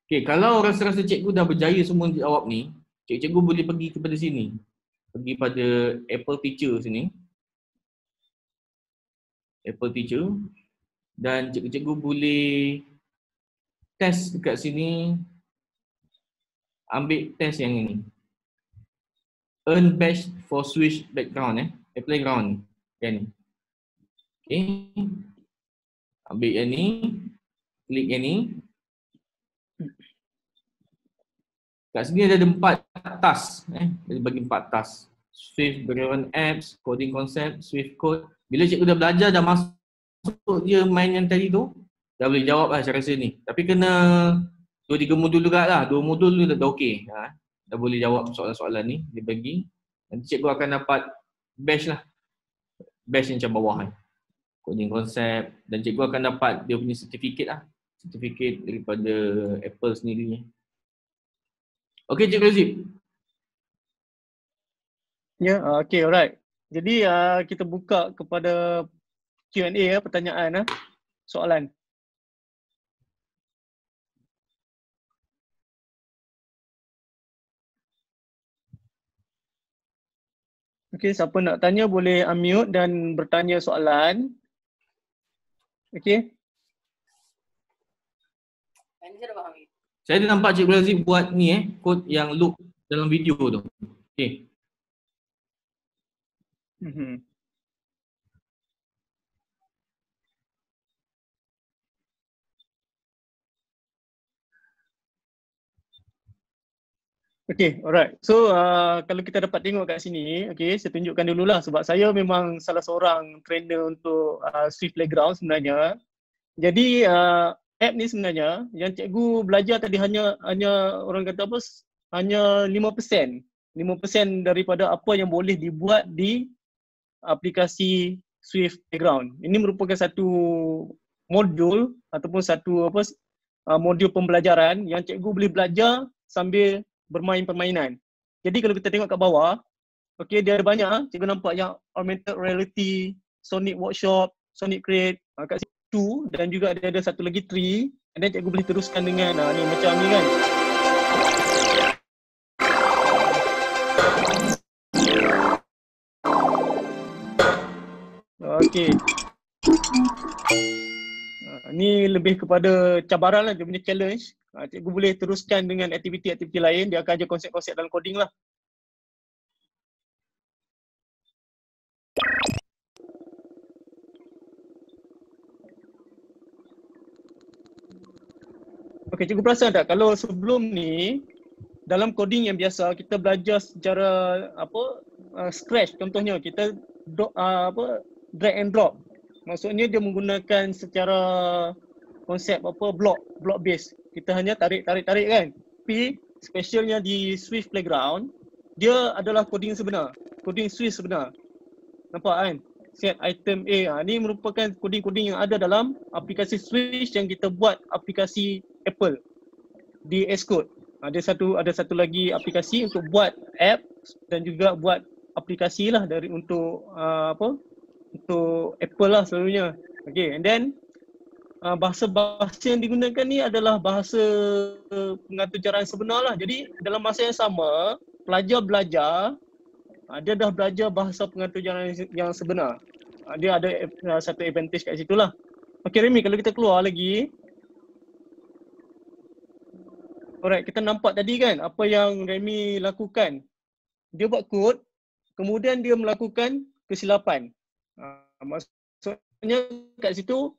Speaker 3: Okay, kalau rasa-rasa cikgu dah berjaya semua jawab ni, cikgu boleh pergi kepada sini. Pergi pada Apple Teacher sini. Apple Teacher. Dan cikgu boleh test dekat sini. Ambil test yang ini. Earn badge for switch background playground. Yang ni. Okay. Ambil yang ni. Klik yang ni. Kat sini ada 4 task. Dia bagi 4 task. Swift background apps, coding concept, Swift code. Bila cikgu dah belajar, dah masuk dia main yang tadi tu, dah boleh jawab lah saya rasa ni. Tapi kena 2-3 modul juga lah. 2 modul tu dah okey. Dah boleh jawab soalan-soalan ni. Dia bagi. Nanti cikgu akan dapat badge lah. Badge yang macam bawah kan. coding konsep, dan cikgu akan dapat dia punya sertifikat lah. Sertifikat daripada Apple sendiri. Okey Cikgu Razif.
Speaker 1: Ya, okay, alright. Jadi kita buka kepada Q&A ya, pertanyaan soalan. Okey, siapa nak tanya boleh unmute dan bertanya soalan. Okey.
Speaker 3: Saya ada nampak Cikgu Razif buat ni kod yang loop dalam video tu. Okey.
Speaker 1: Okay, alright. So kalau kita dapat tengok kat sini, okay, saya tunjukkan dululah sebab saya memang salah seorang trainer untuk Swift Playground sebenarnya. Jadi app ni sebenarnya yang cikgu belajar tadi hanya orang kata apa, hanya 5% daripada apa yang boleh dibuat di aplikasi Swift Playground. Ini merupakan satu modul ataupun satu modul pembelajaran yang cikgu boleh belajar sambil bermain permainan. Jadi kalau kita tengok kat bawah, okey, dia ada banyak. Cikgu nampak yang augmented reality, Sonic Workshop, Sonic Create, kat situ, dan juga ada satu lagi tree. Dan cikgu boleh teruskan dengan ni macam ni kan. Okey. Ni lebih kepada cabaran lah, dia punya challenge. Cikgu boleh teruskan dengan aktiviti-aktiviti lain, dia akan ajar konsep-konsep dalam coding lah. Okey, cikgu perasan tak kalau sebelum ni dalam coding yang biasa kita belajar secara scratch, contohnya kita drag and drop. Maksudnya dia menggunakan secara konsep block base. Kita hanya tarik kan. Tapi specialnya di Swift Playground, dia adalah coding sebenar. Coding Swift sebenar. Nampak kan? Set item A. Ni merupakan coding-coding yang ada dalam aplikasi Swift yang kita buat aplikasi Apple di Xcode. Ada satu lagi aplikasi untuk buat app dan juga buat aplikasi lah untuk untuk Apple lah selalunya. Okay, and then bahasa-bahasa yang digunakan ni adalah bahasa pengaturjaraan sebenar lah. Jadi dalam masa yang sama, pelajar belajar, dia dah belajar bahasa pengaturjaraan yang sebenar. Dia ada satu advantage kat situ lah. Okay Remy, kalau kita keluar lagi. Alright, kita nampak tadi kan apa yang Remy lakukan. Dia buat kod, kemudian dia melakukan kesilapan. Maksudnya kat situ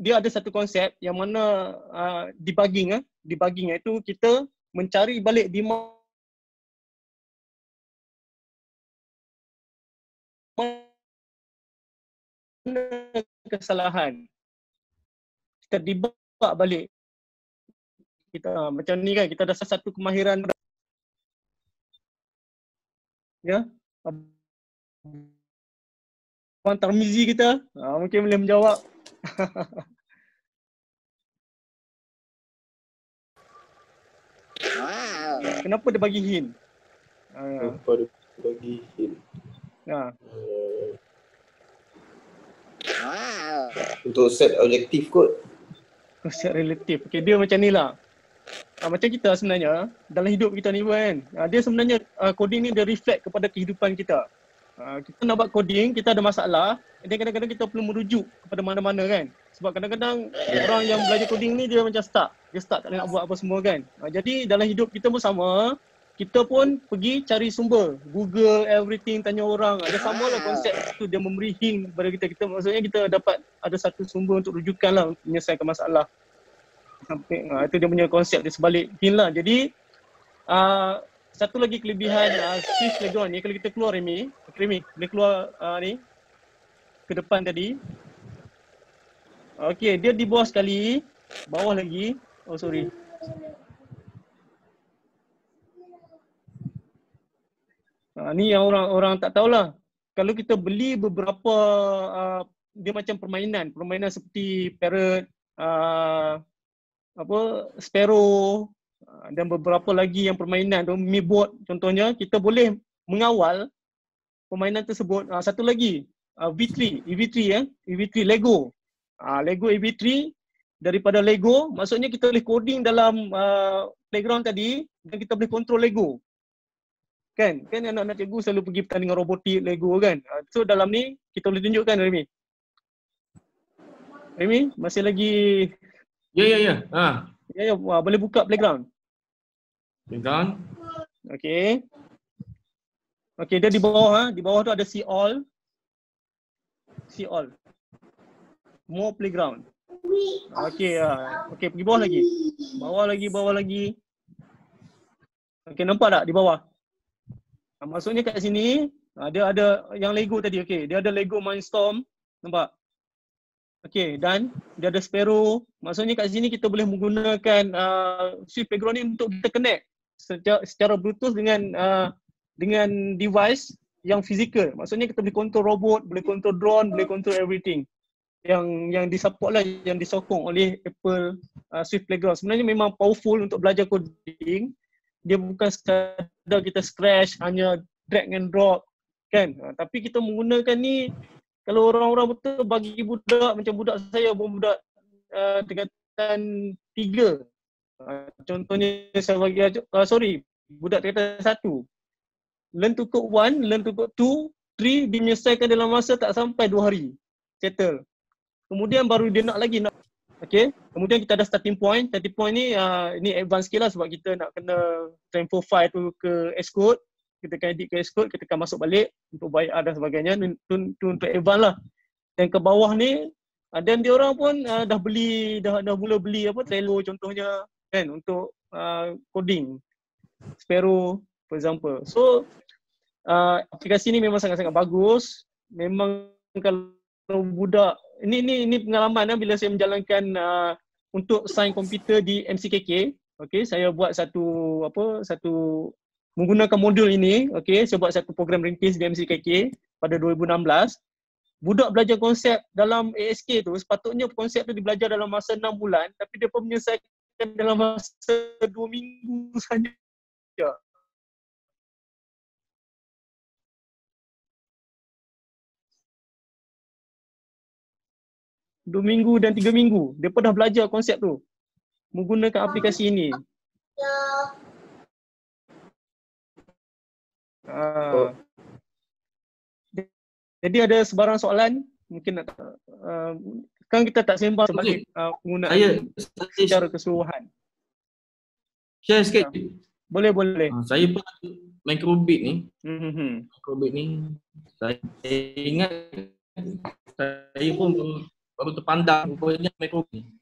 Speaker 1: dia ada satu konsep yang mana debugging itu kita mencari balik di mana kesalahan. Kita debug balik. Kita macam ni kan, kita ada satu kemahiran ya. Abang Tarmizi kita mungkin boleh menjawab. Kenapa dia bagi hint?
Speaker 9: Kenapa dia bagi hint? Untuk set objektif kot.
Speaker 1: Set relatif. Okay, dia macam ni lah. Macam kita sebenarnya, dalam hidup kita ni kan, dia sebenarnya coding ni dia reflect kepada kehidupan kita. Kita nak buat coding, kita ada masalah, dan kadang-kadang kita perlu merujuk kepada mana-mana kan. Sebab kadang-kadang orang yang belajar coding ni dia macam stuck. Dia stuck tak nak buat apa semua kan. Jadi dalam hidup kita pun sama, kita pun pergi cari sumber. Google, everything, tanya orang. Ada sama lah konsep tu, dia memberi hint kepada kita. Maksudnya kita dapat ada satu sumber untuk rujukan lah untuk menyelesaikan masalah. Sampai itu dia punya konsep di sebalik hint lah. Jadi satu lagi kelebihan Swift Playground ni, kalau kita keluar Remy, boleh keluar ni ke depan tadi. Okey, dia di bawah sekali, bawah lagi. Oh sorry. Ni yang orang tak tahulah. Kalau kita beli beberapa dia macam permainan seperti parrot, sparrow, dan beberapa lagi yang permainan tu, Mi-board contohnya, kita boleh mengawal permainan tersebut. Satu lagi, EV3 Lego. Lego EV3, daripada Lego, maksudnya kita boleh coding dalam playground tadi dan kita boleh control Lego. Kan anak-anak cikgu selalu pergi pertandingan robotik Lego kan. So dalam ni kita boleh tunjukkan Remy masih lagi.
Speaker 3: Ya.
Speaker 1: Boleh buka playground. Okey, dia di bawah tu ada see all. More playground. Okey, pergi bawah lagi. Okey, nampak tak di bawah? Maksudnya kat sini dia ada yang Lego tadi. Okey, dia ada Lego Mindstorm, nampak? Okey, dan dia ada Sparrow. Maksudnya kat sini kita boleh menggunakan Swift Playground ni untuk kita connect secara Bluetooth dengan device yang fizikal. Maksudnya kita boleh control robot, boleh control drone, boleh control everything. Yang disupport lah, yang disokong oleh Apple Swift Playground. Sebenarnya memang powerful untuk belajar coding. Dia bukan sekadar kita scratch, hanya drag and drop kan. Tapi kita menggunakan ni, kalau orang-orang betul bagi budak macam budak saya, budak tingkatan 3. Contohnya saya bagi budak tingkatan 1. Learn to code 1, learn to code 2, 3 dimenyelesaikan dalam masa tak sampai 2 hari. Settle. Kemudian baru dia nak. Okay. Kemudian kita ada starting point. Starting point ni advanced sikit lah sebab kita nak kena transfer file tu ke Xcode. Kita akan edit ke Xcode, kita akan masuk balik untuk bayar dan sebagainya. Untuk advance lah. Dan ke bawah ni, dan dia orang pun dah mula beli Trello contohnya kan untuk coding. Sparrow for example. So aplikasi ni memang sangat-sangat bagus. Memang kalau budak ini pengalaman bila saya menjalankan untuk sains komputer di MCKK. Okey, saya buat satu menggunakan modul ini. Okey, saya buat satu program rintis di MCKK pada 2016. Budak belajar konsep dalam ASK tu, sepatutnya konsep tu dibelajar dalam masa 6 bulan, tapi dia pun menyelesaikan dalam masa 2 minggu sahaja. 2 minggu dan 3 minggu. Dia pun dah belajar konsep tu menggunakan aplikasi ini. Jadi ada sebarang soalan mungkin nak kan kita tak sembang sebalik penggunaan secara keseluruhan.
Speaker 3: Share sikit.
Speaker 1: Boleh.
Speaker 3: Saya pun Microbit ni. Microbit ni saya ingat saya pun baru terpandang rupanya Microbit ni.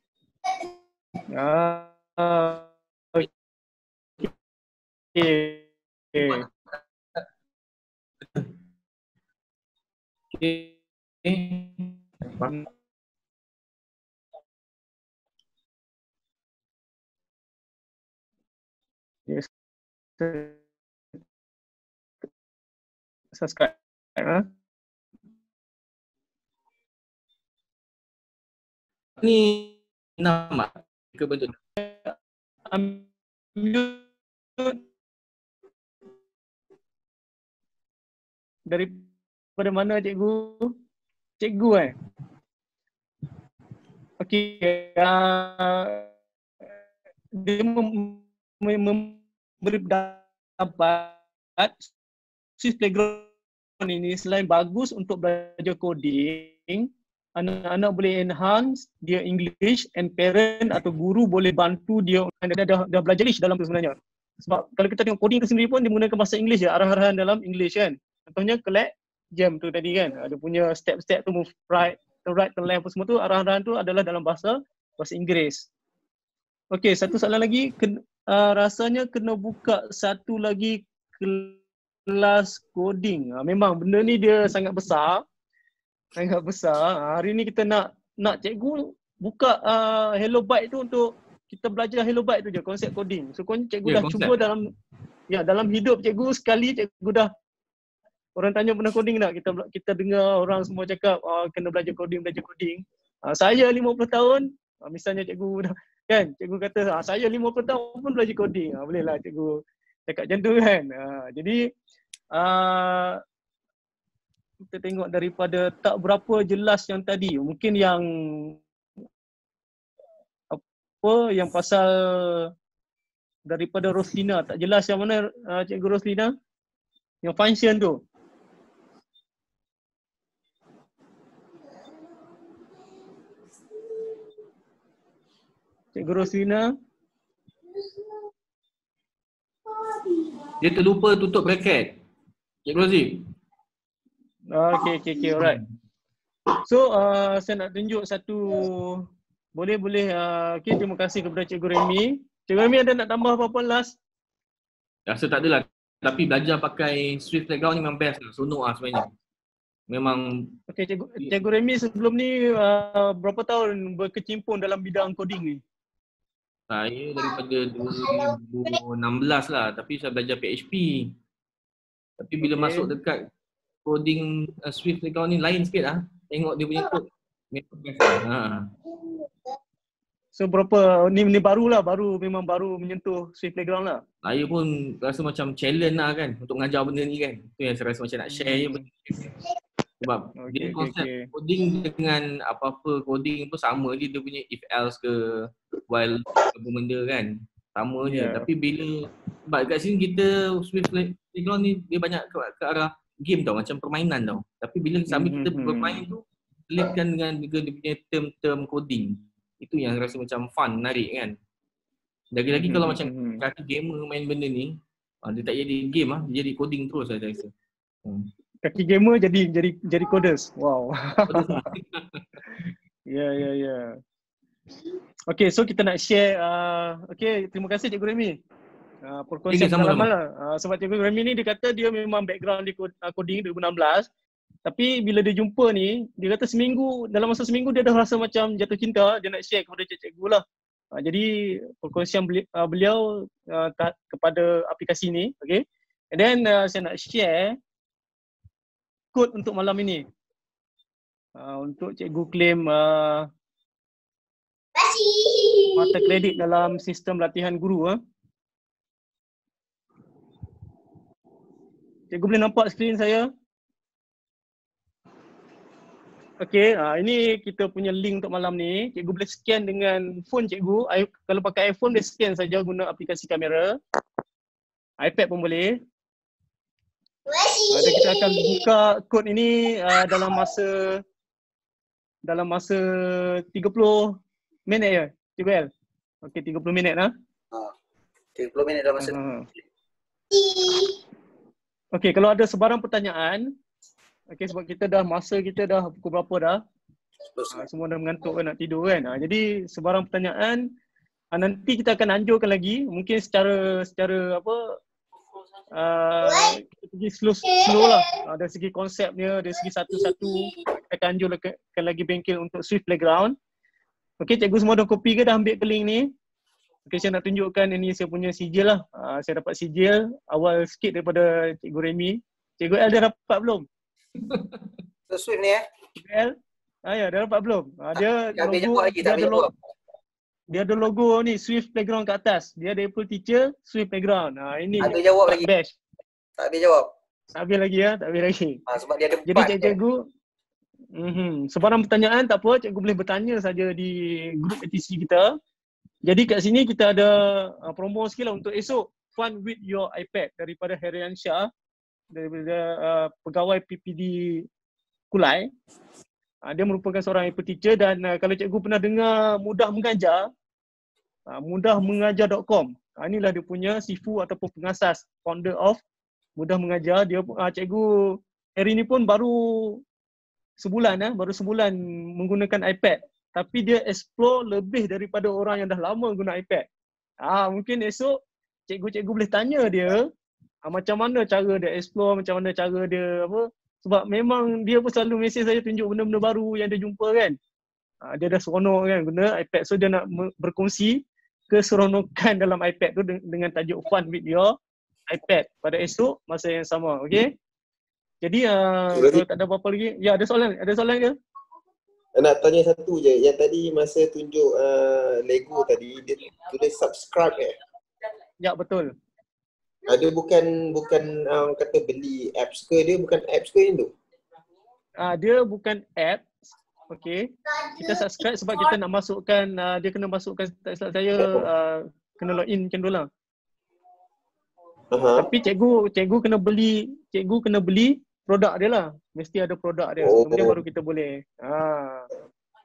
Speaker 1: Yes. Subscribe.
Speaker 3: Ni nama ke betul?
Speaker 1: Daripada mana cikgu? Cikgu Okey, dia memberi pendapat Swift Playground ini selain bagus untuk belajar coding, anak-anak boleh enhance dia English and parent atau guru boleh bantu dia. Dah belajar English dalam tu sebenarnya. Sebab kalau kita tengok coding tu sendiri pun dia menggunakan bahasa English je, arah-arahan dalam English kan. Contohnya collect jam tu tadi kan, ada punya step-step tu, move right, to right, to left, semua tu arah-arahan tu adalah dalam bahasa Inggeris. Okey, satu soalan lagi, rasanya kena buka satu lagi kelas coding. Memang benda ni dia sangat besar. Hari ni kita nak cikgu buka Hello Byte tu untuk kita belajar Hello Byte tu je, konsep coding. So cikgu dah cuba dalam hidup cikgu sekali, cikgu dah orang tanya pernah coding tak? Kita dengar orang semua cakap kena belajar coding. Saya 50 tahun, misalnya cikgu dah, kan, cikgu kata saya 50 tahun pun belajar coding. Bolehlah cikgu cakap macam tu kan. Jadi kita tengok daripada tak berapa jelas yang tadi. Mungkin yang yang pasal daripada Roslina tak jelas yang mana cikgu Roslina? Yang function tu. Cikgu Roslina.
Speaker 3: Dia terlupa tutup bracket. Cikgu Rozi.
Speaker 1: Okay, alright. So saya nak tunjuk satu, boleh okay, terima kasih kepada Cikgu Remy. Cikgu Remy ada nak tambah apa-apa last?
Speaker 3: Rasa tak adalah. Tapi belajar pakai Swift Playground ni memang best lah. Seronok lah sebenarnya. Memang. Okay,
Speaker 1: Cikgu Remy sebelum ni berapa tahun berkecimpung dalam bidang coding ni?
Speaker 3: Saya daripada 2016 lah. Tapi saya belajar PHP. Tapi bila masuk dekat coding Swift Playground ni lain sikit lah. Tengok dia punya code. Memang best lah.
Speaker 1: So berapa, ni memang baru menyentuh Swift Playground lah?
Speaker 3: Saya pun rasa macam challenge lah kan untuk mengajar benda ni kan. Itu yang saya rasa macam nak share je benda ni. Sebab dia konsep coding dengan apa-apa coding pun sama je, dia punya if else ke while apa benda kan. Sama je. Tapi bila, sebab kat sini kita Swift Playground ni dia banyak ke arah game tau, macam permainan tau. Tapi bila sambil kita bermain tu, selitkan dengan dia punya term-term coding. Itu yang rasa macam fun, menarik kan. Lagi-lagi kalau macam kaki gamer main benda ni, dia tak jadi game lah, dia jadi coding terus saya rasa.
Speaker 1: Kaki gamer jadi coders. Wow. Ya. Okay, so kita nak share. Okay, terima kasih Cikgu Remy. Perkongsian pengalaman lah. Sebab Cikgu Remy ni dia kata dia memang background di coding 2016. Tapi bila dia jumpa ni, dia kata dalam masa seminggu dia dah rasa macam jatuh cinta, dia nak share kepada cikgu lah. Jadi perkongsian beliau kepada aplikasi ni, okay. And then saya nak share kod untuk malam ini. Untuk cikgu claim mata kredit dalam sistem latihan guru. Cikgu boleh nampak skrin saya? Okay, ini kita punya link untuk malam ni. Cikgu boleh scan dengan phone cikgu. Kalau pakai iPhone, boleh scan saja guna aplikasi kamera. iPad pun boleh. Dan kita akan buka kod ini dalam masa 30 minit ya, Cikgu El? Okay, 30 minit lah.
Speaker 5: 30 minit dalam masa.
Speaker 1: Okay, kalau ada sebarang pertanyaan, okay, sebab masa kita dah pukul berapa dah? Semua dah mengantuk kan, nak tidur kan. Jadi sebarang pertanyaan nanti kita akan anjurkan lagi, mungkin secara apa, kita pergi slow lah. Dari segi konsepnya, dari segi satu-satu kita akan anjurkan lagi bengkel untuk Swift Playground. Okay, cikgu semua dah copy ke, dah ambil ke link ni? Okay, saya nak tunjukkan ini saya punya sijil lah. Saya dapat sijil awal sikit daripada Cikgu Remy. Cikgu El dah dapat belum?
Speaker 5: Swift ni
Speaker 1: L? Ya, dah dapat belum? Dia ada logo ni Swift Playground kat atas. Dia ada Apple Teacher, Swift Playground. Ini
Speaker 5: ada jawab lagi.
Speaker 1: Bash.
Speaker 5: Tak habis jawab.
Speaker 1: Tak habis lagi ya, tak habis lagi.
Speaker 5: Sebab dia ada 4.
Speaker 1: Jadi cikgu sebarang pertanyaan tak apa, cikgu boleh bertanya saja di grup ATC kita. Jadi kat sini kita ada promo sikit lah untuk esok, Fun with your iPad daripada Herian Shah, daripada pegawai PPD Kulai. Dia merupakan seorang Apple teacher dan kalau cikgu pernah dengar Mudah Mengajar, mudahmengajar.com. Inilah dia punya sifu ataupun pengasas, founder of Mudah Mengajar. Dia cikgu hari ni pun baru sebulan menggunakan iPad. Tapi dia explore lebih daripada orang yang dah lama guna iPad. Mungkin esok cikgu-cikgu boleh tanya dia macam mana cara dia explore, macam mana cara dia apa. Sebab memang dia pun selalu mesej saya tunjuk benda-benda baru yang dia jumpa kan. Dia dah seronok kan guna iPad. So dia nak berkongsi keseronokan dalam iPad tu dengan tajuk Fun with your iPad pada esok masa yang sama. Okay. Jadi kalau tak ada apa-apa lagi. Ya, ada soalan ke?
Speaker 9: Nak tanya satu je. Yang tadi masa tunjuk Lego tadi, dia tulis subscribe
Speaker 1: Ya, betul.
Speaker 9: Ada bukan kata beli apps ke? Dia bukan apps ke Indo?
Speaker 1: Dia bukan apps. Okey. Kita subscribe sebab kita nak masukkan, dia kena masukkan, tak silap saya, kena login macam tu lah. Tapi cikgu kena beli produk dia lah. Mesti ada produk dia. Kemudian baru kita boleh.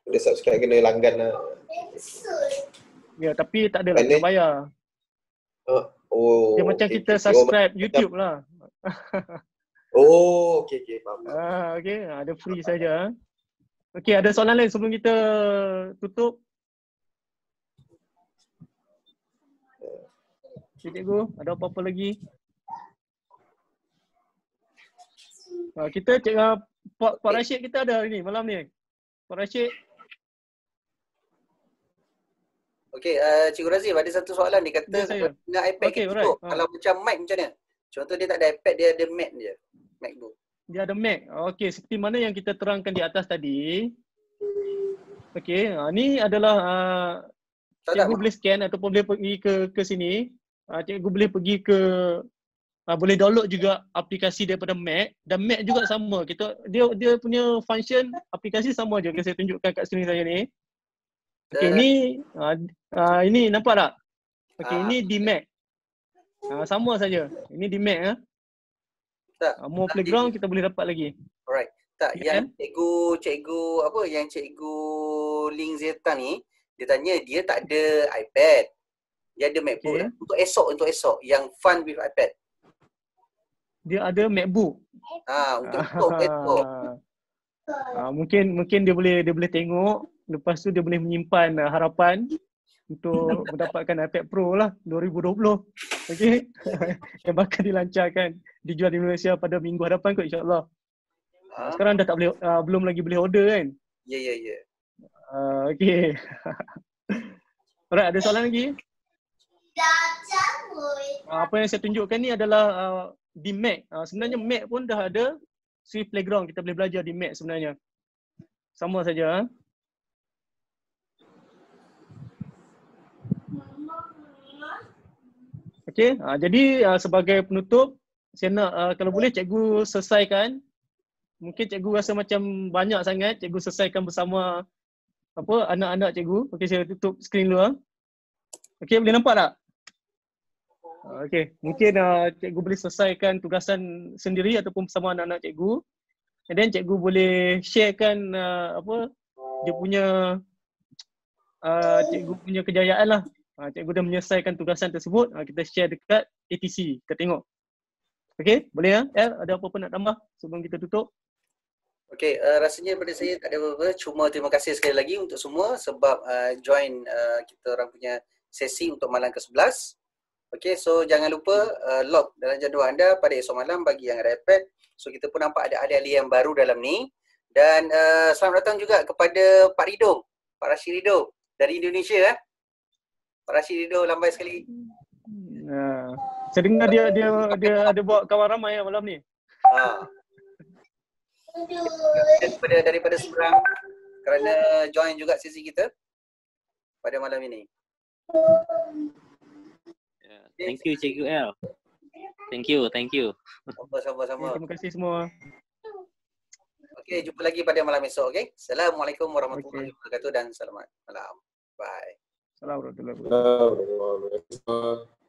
Speaker 9: Dia subscribe kena langgan lah.
Speaker 1: Ya, tapi tak adalah kena bayar. Dia macam kita subscribe YouTube lah.
Speaker 9: Okey, faham.
Speaker 1: Okey, ada free saja. Okey, ada soalan lain sebelum kita tutup? Cikgu, ada apa-apa lagi? Kita Pak Rashid kita ada hari ni, malam ni. Pak Rashid.
Speaker 5: Okey, Cikgu Razif ada satu soalan. Dia kata dengan iPad kita tu, kalau macam Mac macam mana? Contoh dia tak ada iPad, dia ada Mac je. MacBook.
Speaker 1: Dia ada Mac. Okey, seperti mana yang kita terangkan di atas tadi. Okey, ni adalah cikgu boleh scan ataupun boleh pergi ke sini. Cikgu boleh pergi ke boleh download juga aplikasi daripada Mac, dan Mac juga sama. Dia punya function aplikasi sama je. Saya tunjukkan kat screen saya ni. Okey, ini nampak tak? Okey, ini di Mac. Sama saja. Ini di Mac more playground kita boleh dapat lagi.
Speaker 5: Alright. Tak, yang cikgu apa yang cikgu Ling Zeta ni, dia tanya dia tak ada iPad. Dia ada MacBook. Untuk esok yang fun with iPad.
Speaker 1: Dia ada MacBook.
Speaker 5: Untuk esok.
Speaker 1: Mungkin dia boleh tengok, lepas tu dia boleh menyimpan harapan untuk mendapatkan iPad Pro lah 2020. Okey. Yang bakal dilancarkan dijual di Malaysia pada minggu hadapan kot, insya-Allah. Sekarang dah tak boleh, belum lagi boleh order kan?
Speaker 5: Ya.
Speaker 1: Okey. Alright, ada soalan lagi? Apa yang saya tunjukkan ni adalah di Mac. Sebenarnya Mac pun dah ada Swift Playground. Kita boleh belajar di Mac sebenarnya. Sama saja. Okey, jadi sebagai penutup, saya nak kalau boleh cikgu selesaikan. Mungkin cikgu rasa macam banyak sangat, cikgu selesaikan bersama anak-anak cikgu. Okey, saya tutup skrin dulu. Okey, boleh nampak tak? Okey, mungkin cikgu boleh selesaikan tugasan sendiri ataupun bersama anak-anak cikgu. And then cikgu boleh sharekan dia punya cikgu punya kejayaan lah. Cikgu dah menyelesaikan tugasan tersebut, kita share dekat ATC, kita tengok. Okey, boleh ada apa-apa nak tambah sebelum kita tutup?
Speaker 5: Okey, rasanya pada saya tak ada apa-apa. Cuma terima kasih sekali lagi untuk semua sebab join kita orang punya sesi untuk malam ke-11. Okey, so jangan lupa log dalam jadual anda pada esok malam bagi yang ada iPad. So kita pun nampak ada ahli-ahli yang baru dalam ni. Dan selamat datang juga kepada Pak Rido, Pak Rashid Rido dari Indonesia. Pak Rashid Rido lambai sekali.
Speaker 1: Saya dengar dia ada bawa kawan ramai malam ni.
Speaker 5: Daripada seberang kerana join juga sesi kita pada malam ini.
Speaker 10: Thank you Cikgu L. Thank you.
Speaker 5: Sama-sama.
Speaker 1: Terima kasih semua.
Speaker 5: Okey, jumpa lagi pada malam esok, okey? Assalamualaikum warahmatullahi wabarakatuh dan selamat malam. Bye.
Speaker 1: Assalamualaikum warahmatullahi wabarakatuh.